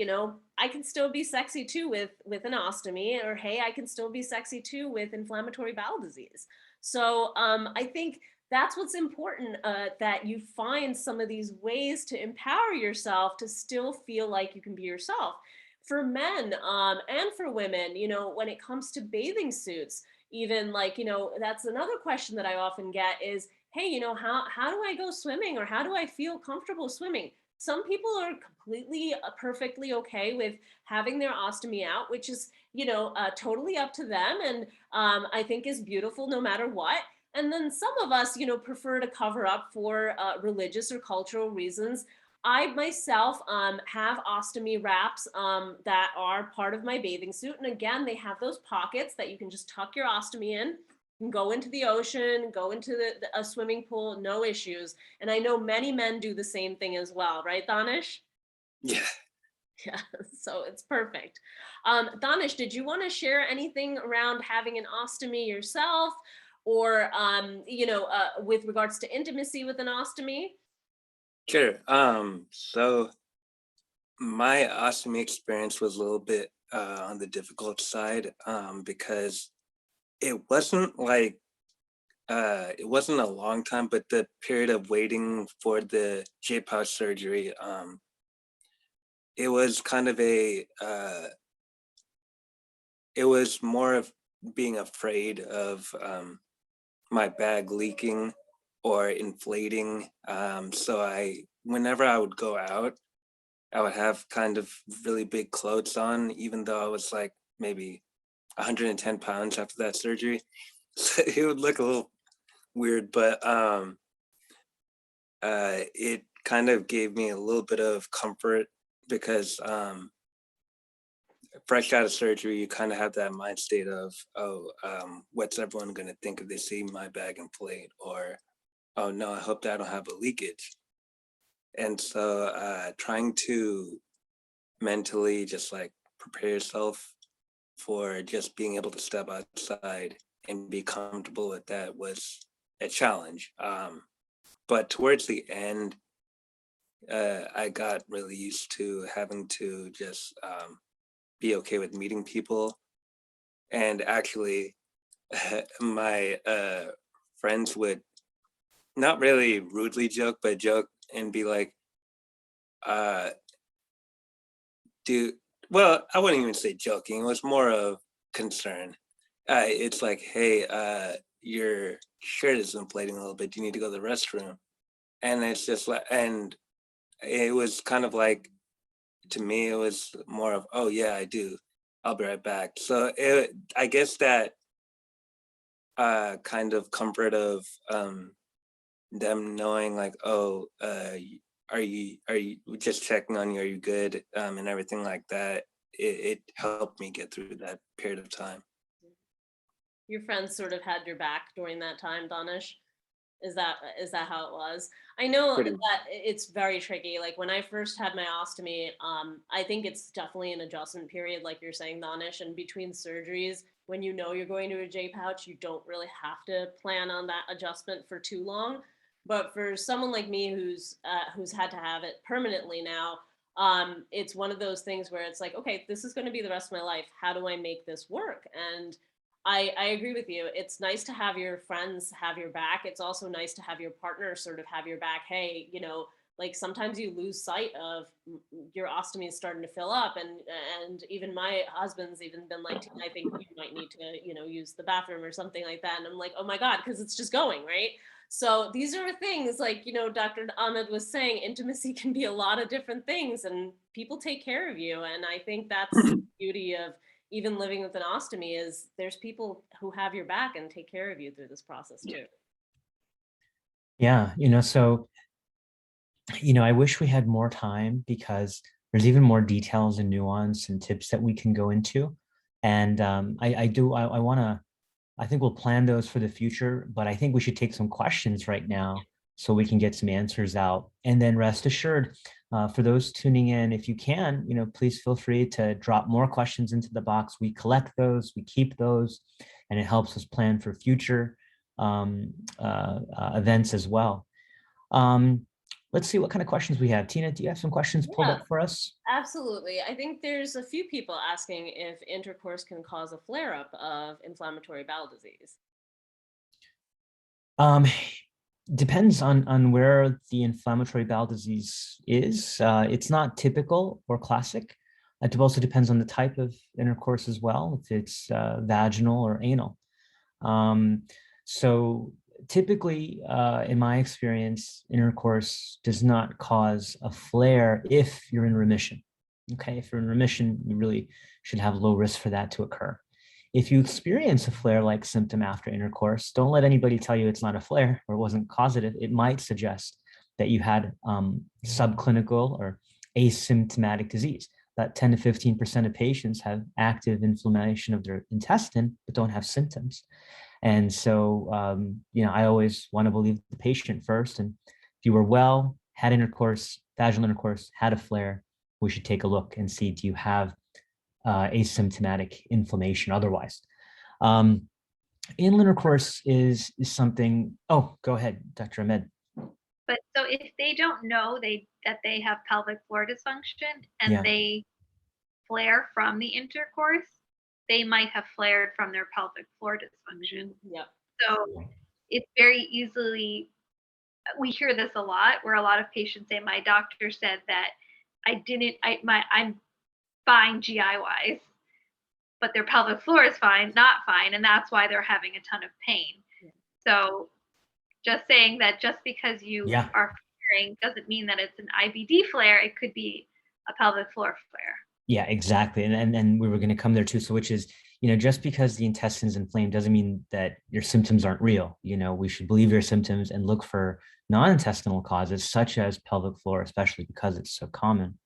I can still be sexy too with an ostomy, or hey, I can still be sexy too with inflammatory bowel disease. So I think that's what's important, that you find some of these ways to empower yourself to still feel like you can be yourself. For men and for women, when it comes to bathing suits, even like, that's another question that I often get is, hey, how do I go swimming, or how do I feel comfortable swimming? Some people are completely, perfectly okay with having their ostomy out, which is, totally up to them. And I think is beautiful no matter what. And then some of us, prefer to cover up for religious or cultural reasons. I myself have ostomy wraps that are part of my bathing suit. And again, they have those pockets that you can just tuck your ostomy in and go into the ocean, go into a swimming pool, no issues. And I know many men do the same thing as well, right, Danish? Yeah. Yeah, so it's perfect. Danish, did you want to share anything around having an ostomy yourself, or, with regards to intimacy with an ostomy? Sure. So my ostomy experience was a little bit on the difficult side, because it wasn't like it wasn't a long time, but the period of waiting for the J pouch surgery, it was kind of it was more of being afraid of my bag leaking or inflating. So whenever I would go out, I would have kind of really big clothes on, even though I was like maybe 110 pounds after that surgery. So it would look a little weird, but it kind of gave me a little bit of comfort because fresh out of surgery, you kind of have that mind state of, oh, what's everyone going to think if they see my bag inflate? Or, oh no, I hope that I don't have a leakage. And so trying to mentally just like prepare yourself for just being able to step outside and be comfortable with that was a challenge. But towards the end, I got really used to having to just be okay with meeting people. And actually, my friends would not really rudely joke, but joke and be like, do well, I wouldn't even say joking. It was more of concern. It's like, hey, your shirt is inflating a little bit. Do you need to go to the restroom? And it's just like, and it was kind of like, to me, it was more of, oh yeah, I do. I'll be right back. So I guess that kind of comfort of them knowing like, oh, are you just checking on you, are you good, and everything like that. It helped me get through that period of time. Your friends sort of had your back during that time, Danish? Is that how it was? I know Pretty. that it's very tricky. Like when I first had my ostomy, I think it's definitely an adjustment period, like you're saying, Danish. And between surgeries, when you know you're going to a J pouch, you don't really have to plan on that adjustment for too long. But for someone like me who's had to have it permanently now, it's one of those things where it's like, okay, this is going to be the rest of my life. How do I make this work? And I agree with you. It's nice to have your friends have your back. It's also nice to have your partner sort of have your back. Hey, like sometimes you lose sight of your ostomy is starting to fill up, and even my husband's even been like, I think you might need to, use the bathroom or something like that. And I'm like, oh my God, because it's just going, right? So these are things like, Dr. Ahmed was saying, intimacy can be a lot of different things and people take care of you. And I think that's the beauty of even living with an ostomy is there's people who have your back and take care of you through this process too. Yeah, so, I wish we had more time because there's even more details and nuance and tips that we can go into. And I think we'll plan those for the future, but I think we should take some questions right now so we can get some answers out. And then rest assured, for those tuning in, if you can, please feel free to drop more questions into the box. We collect those, we keep those, and it helps us plan for future events as well. Let's see what kind of questions we have. Tina, do you have some questions pulled up for us? Absolutely. I think there's a few people asking if intercourse can cause a flare-up of inflammatory bowel disease. Depends on where the inflammatory bowel disease is. It's not typical or classic. It also depends on the type of intercourse as well, if it's vaginal or anal. So typically, in my experience, intercourse does not cause a flare if you're in remission. Okay, if you're in remission, you really should have low risk for that to occur. If you experience a flare-like symptom after intercourse, don't let anybody tell you it's not a flare or it wasn't causative. It might suggest that you had subclinical or asymptomatic disease. That 10 to 15% of patients have active inflammation of their intestine, but don't have symptoms. And so, I always want to believe the patient first. And if you were well, had intercourse, vaginal intercourse, had a flare, we should take a look and see, do you have asymptomatic inflammation otherwise? Anal intercourse is something, oh, go ahead, Dr. Ahmed. But so if they don't know that they have pelvic floor dysfunction and they flare from the intercourse, they might have flared from their pelvic floor dysfunction. Yep. So it's very easily, we hear this a lot where a lot of patients say, my doctor said that I'm fine GI wise, but their pelvic floor is fine, not fine. And that's why they're having a ton of pain. Yeah. So just saying that just because you are flaring doesn't mean that it's an IBD flare. It could be a pelvic floor flare. Yeah, exactly. And we were going to come there too. So which is, just because the intestine's inflamed doesn't mean that your symptoms aren't real. We should believe your symptoms and look for non-intestinal causes such as pelvic floor, especially because it's so common.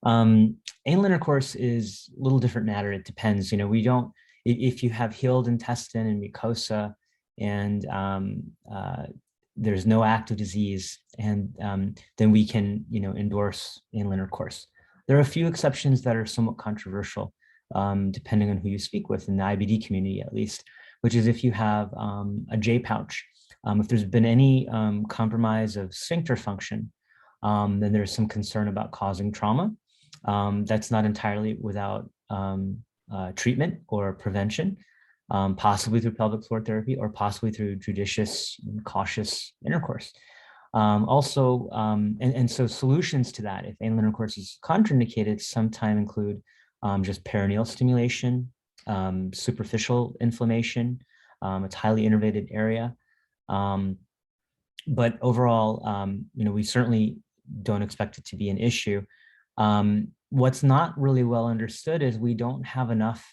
Anal intercourse is a little different matter. It depends. If you have healed intestine and mucosa and there's no active disease, and then we can, endorse anal intercourse. There are a few exceptions that are somewhat controversial, depending on who you speak with in the IBD community, at least, which is if you have a J pouch, if there's been any compromise of sphincter function, then there's some concern about causing trauma. That's not entirely without treatment or prevention, possibly through pelvic floor therapy or possibly through judicious and cautious intercourse. So solutions to that, if anal intercourse is contraindicated, sometimes include just perineal stimulation, superficial inflammation. It's highly innervated area. But overall, we certainly don't expect it to be an issue. What's not really well understood is we don't have enough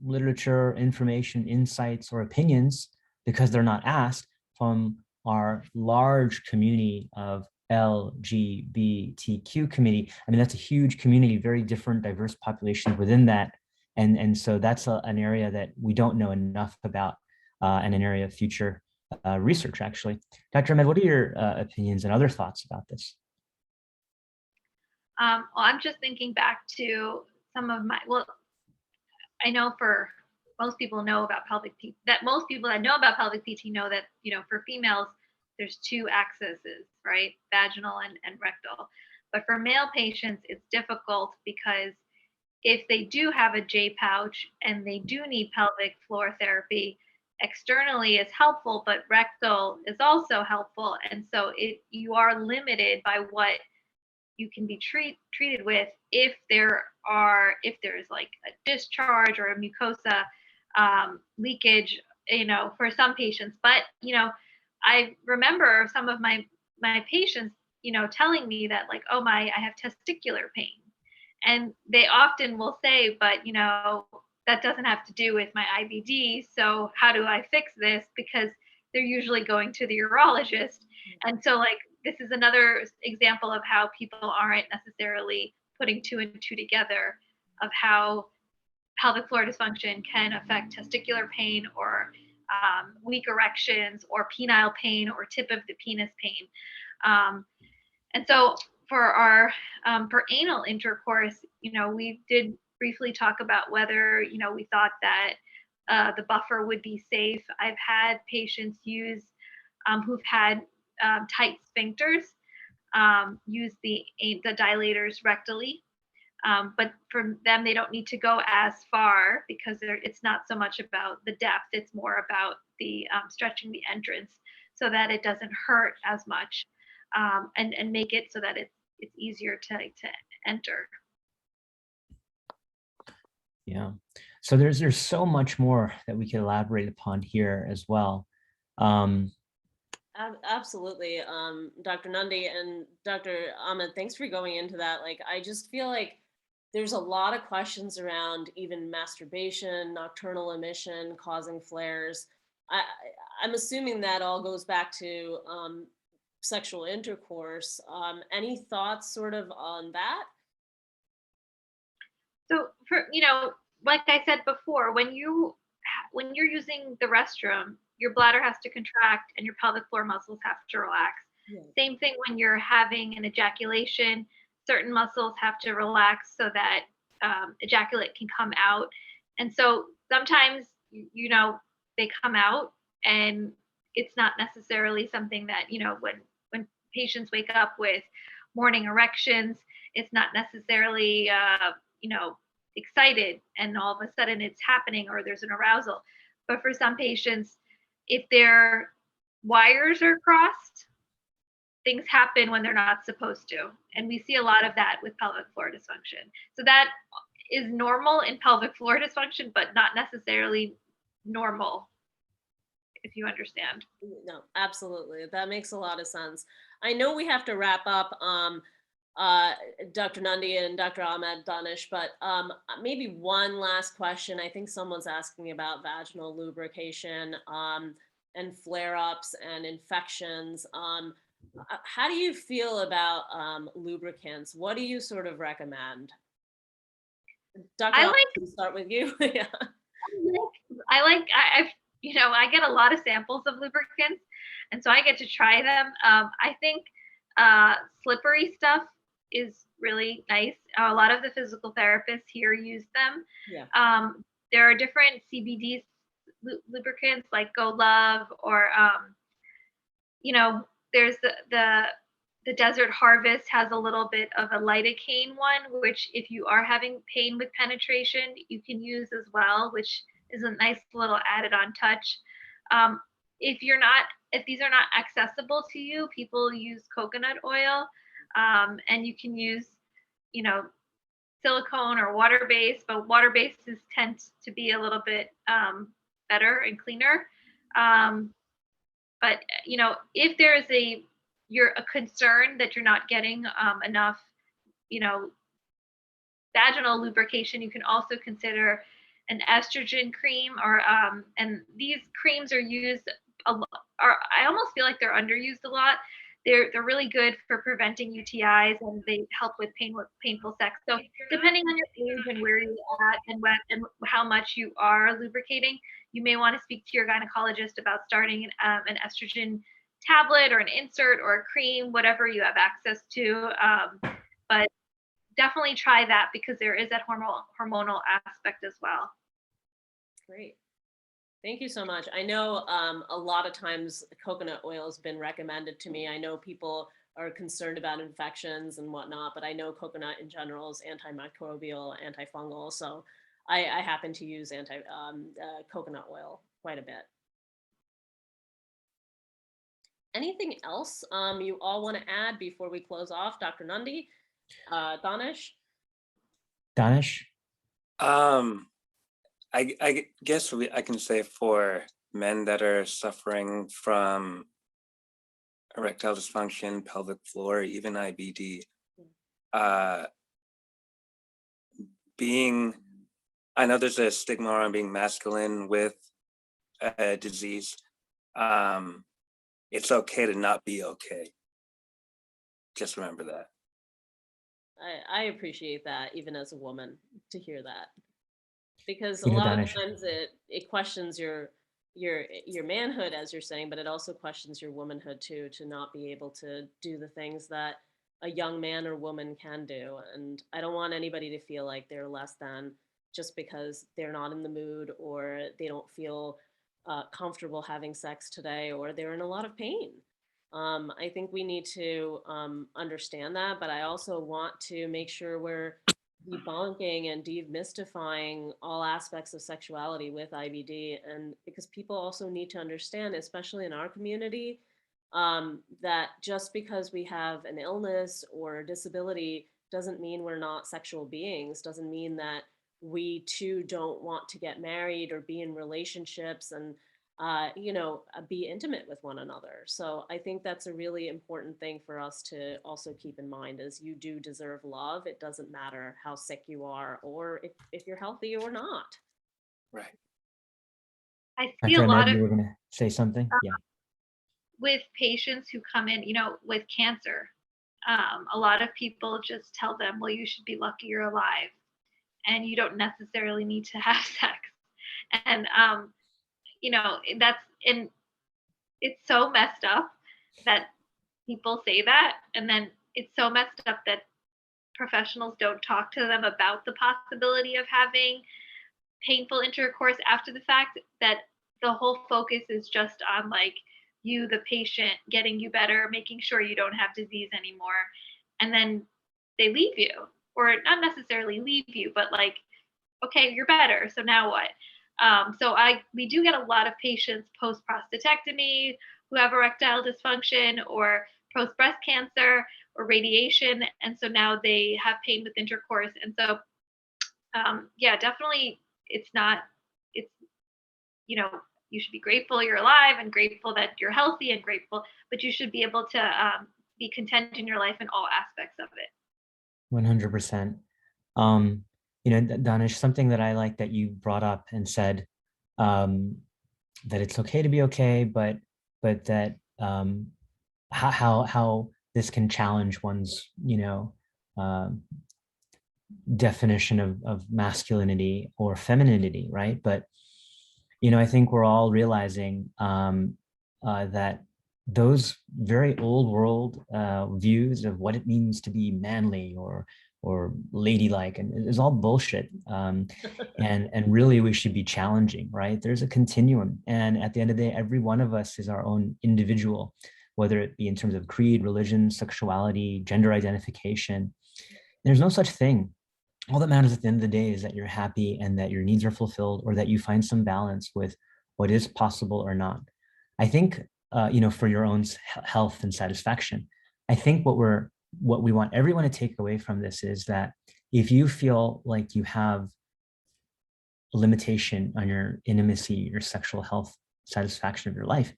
literature, information, insights, or opinions because they're not asked from our large community of LGBTQ community. I mean, that's a huge community, very different, diverse population within that. And so that's an area that we don't know enough about, and an area of future research, actually. Dr. Ahmed, what are your opinions and other thoughts about this? Well, I'm just thinking back to some of my, well, I know for most people know about pelvic PT, that most people that know about pelvic PT know that, for females, there's two axes, right? Vaginal and rectal. But for male patients, it's difficult because if they do have a J pouch and they do need pelvic floor therapy, externally is helpful, but rectal is also helpful. And so you are limited by what you can be treated with if there's like a discharge or a mucosa leakage, for some patients. But I remember some of my patients, telling me that, like, oh, I have testicular pain, and they often will say, but that doesn't have to do with my IBD. So how do I fix this? Because they're usually going to the urologist. And so, like, this is another example of how people aren't necessarily putting two and two together of how pelvic floor dysfunction can affect testicular pain or weak erections or penile pain or tip of the penis pain. And so for anal intercourse, we did briefly talk about whether, we thought that the buffer would be safe. I've had patients who've had tight sphincters, use the dilators rectally. But for them, they don't need to go as far because it's not so much about the depth, it's more about the stretching the entrance so that it doesn't hurt as much, and make it so that it's easier to enter. Yeah. So there's so much more that we can elaborate upon here as well. Absolutely. Dr. Nandi and Dr. Ahmed, thanks for going into that. Like, I just feel like there's a lot of questions around even masturbation, nocturnal emission causing flares. I'm assuming that all goes back to sexual intercourse. Any thoughts sort of on that? So for, like I said before, when you're using the restroom, your bladder has to contract and your pelvic floor muscles have to relax. Yeah. Same thing when you're having an ejaculation, certain muscles have to relax so that ejaculate can come out. And so sometimes, they come out and it's not necessarily something that, when patients wake up with morning erections, it's not necessarily, excited and all of a sudden it's happening or there's an arousal. But for some patients, if their wires are crossed, things happen when they're not supposed to. And we see a lot of that with pelvic floor dysfunction. So that is normal in pelvic floor dysfunction, but not necessarily normal, if you understand. No, absolutely. That makes a lot of sense. I know we have to wrap up, Dr. Nandi and Dr. Ahmed Danish, but maybe one last question. I think someone's asking about vaginal lubrication and flare-ups and infections. How do you feel about lubricants? What do you sort of recommend? Dr. Ahmed, can start with you. Yeah. I get a lot of samples of lubricants, and so I get to try them. I think slippery stuff is really nice. A lot of the physical therapists here use them. Yeah. There are different CBD lubricants like Go Love, or there's the Desert Harvest has a little bit of a lidocaine one, which if you are having pain with penetration, you can use as well, which is a nice little added on touch. If these are not accessible to you, people use coconut oil, and you can use, silicone or water-based, but water-based tend to be a little bit better and cleaner. But if there is a concern that you're not getting enough, vaginal lubrication, you can also consider an estrogen cream, or and these creams are used a lot. I almost feel like they're underused a lot. They're really good for preventing UTIs, and they help with painful sex. So depending on your age and where you're at and how much you are lubricating, you may want to speak to your gynecologist about starting an estrogen tablet or an insert or a cream, whatever you have access to. But definitely try that, because there is that hormonal aspect as well. Great. Thank you so much. I know a lot of times coconut oil has been recommended to me. I know people are concerned about infections and whatnot, but I know coconut in general is antimicrobial, antifungal. So I happen to use coconut oil quite a bit. Anything else you all want to add before we close off? Dr. Nandi, Danish? Danish? I guess I can say for men that are suffering from erectile dysfunction, pelvic floor, even IBD, I know there's a stigma around being masculine with a disease. It's okay to not be okay. Just remember that. I appreciate that, even as a woman, to hear that. Because a You know, lot of Danish, times it questions your manhood, as you're saying, but it also questions your womanhood too, to not be able to do the things that a young man or woman can do. And I don't want anybody to feel like they're less than just because they're not in the mood, or they don't feel comfortable having sex today, or they're in a lot of pain. I think we need to understand that, but I also want to make sure we're debunking and demystifying all aspects of sexuality with IBD. And because people also need to understand, especially in our community, that just because we have an illness or a disability doesn't mean we're not sexual beings, doesn't mean that we too don't want to get married or be in relationships and be intimate with one another. So I think that's a really important thing for us to also keep in mind, is you do deserve love. It doesn't matter how sick you are, or if you're healthy or not. Right. I see Dr. a lot Ahmed, of you were going to say something? Yeah. with patients who come in, with cancer. A lot of people just tell them, well, you should be lucky you're alive, and you don't necessarily need to have sex. And it's so messed up that people say that, and then it's so messed up that professionals don't talk to them about the possibility of having painful intercourse after the fact, that the whole focus is just on like you, the patient, getting you better, making sure you don't have disease anymore. And then they leave you, or not necessarily leave you, but like, okay, you're better, so now what? We do get a lot of patients post prostatectomy who have erectile dysfunction, or post breast cancer, or radiation, and so now they have pain with intercourse. And so definitely you should be grateful you're alive, and grateful that you're healthy, and grateful, but you should be able to be content in your life in all aspects of it. 100%. Danish, something that I like that you brought up and said, that it's okay to be okay, but that how this can challenge one's definition of masculinity or femininity, right? But I think we're all realizing that those very old world views of what it means to be manly or ladylike, and it's all bullshit. And really we should be challenging, right? There's a continuum, and at the end of the day, every one of us is our own individual, whether it be in terms of creed, religion, sexuality, gender identification. There's no such thing. All that matters at the end of the day is that you're happy and that your needs are fulfilled, or that you find some balance with what is possible or not. I think, for your own health and satisfaction, I think what we want everyone to take away from this is that if you feel like you have a limitation on your intimacy, your sexual health, satisfaction of your life,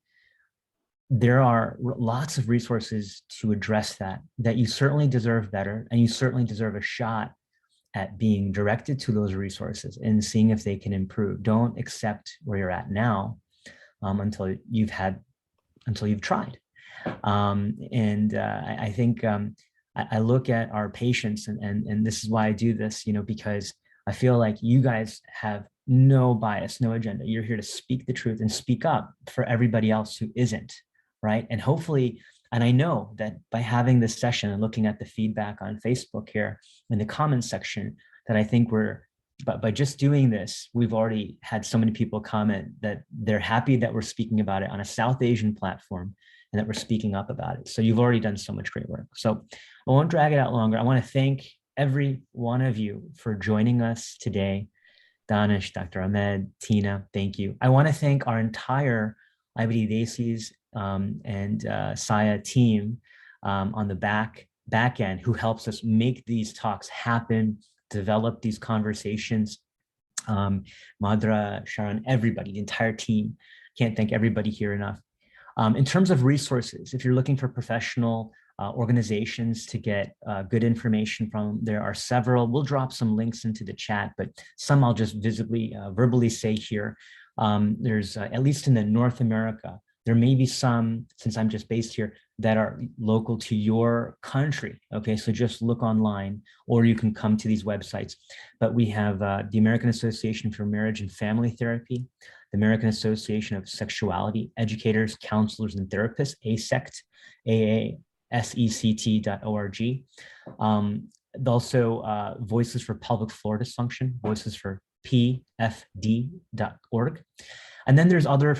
there are lots of resources to address that you certainly deserve better, and you certainly deserve a shot at being directed to those resources and seeing if they can improve. Don't accept where you're at now until you've tried. I think I look at our patients, and this is why I do this, because I feel like you guys have no bias, no agenda. You're here to speak the truth and speak up for everybody else who isn't, right? And hopefully, and I know that by having this session and looking at the feedback on Facebook here in the comments section, that I think but by just doing this, we've already had so many people comment that they're happy that we're speaking about it on a South Asian platform and that we're speaking up about it. So you've already done so much great work. So I won't drag it out longer. I want to thank every one of you for joining us today. Danish, Dr. Ahmed, Tina, thank you. I want to thank our entire IBD Desis and Saya team on the back end who helps us make these talks happen, develop these conversations. Madra, Sharon, everybody, the entire team. Can't thank everybody here enough. In terms of resources, if you're looking for professional organizations to get good information from, there are several. We'll drop some links into the chat, but some I'll just verbally say here. There's, at least in the North America, there may be some, since I'm just based here, that are local to your country. Okay, so just look online, or you can come to these websites. But we have the American Association for Marriage and Family Therapy, the American Association of Sexuality Educators, Counselors, and Therapists, ASECT, AASECT.org. Also, Voices for Pelvic Floor Dysfunction, Voices for PFD.org. And then there's other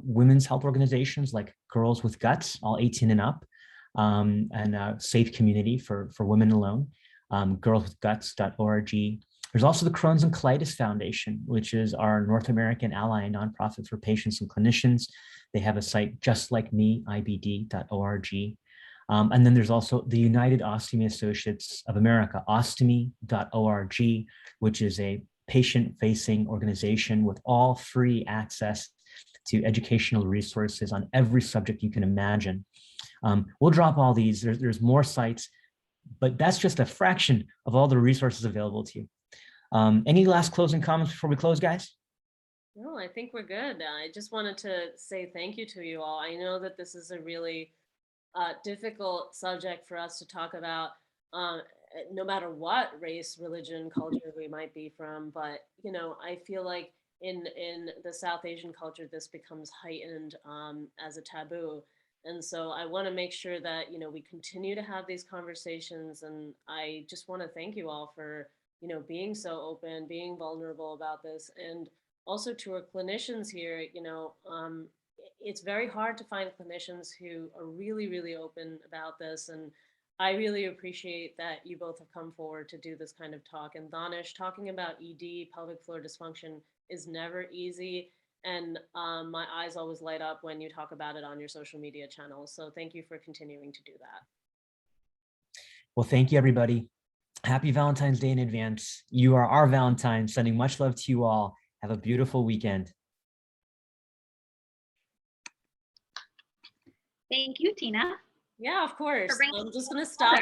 women's health organizations like Girls with Guts, all 18 and up, and Safe Community for women alone, girlswithguts.org. There's also the Crohns and Colitis Foundation, which is our North American ally and nonprofit for patients and clinicians. They have a site just like me, ibd.org. And then there's also the United Ostomy Associates of America, ostomy.org, which is a patient-facing organization with all free access to educational resources on every subject you can imagine. We'll drop all these. There's more sites, but that's just a fraction of all the resources available to you. Any last closing comments before we close, guys? No, I think we're good. I just wanted to say thank you to you all. I know that this is a really difficult subject for us to talk about, no matter what race, religion, culture we might be from. But, I feel like in the South Asian culture, this becomes heightened as a taboo. And so I want to make sure that, we continue to have these conversations. And I just want to thank you all for, being so open, being vulnerable about this. And also to our clinicians here, it's very hard to find clinicians who are really, really open about this. And I really appreciate that you both have come forward to do this kind of talk. And Danish, talking about ED, pelvic floor dysfunction, is never easy. And my eyes always light up when you talk about it on your social media channels. So thank you for continuing to do that. Well, thank you, everybody. Happy Valentine's Day in advance. You are our Valentine. Sending much love to you all. Have a beautiful weekend. Thank you, Tina. Yeah, of course. For bringing I'm just going to stop.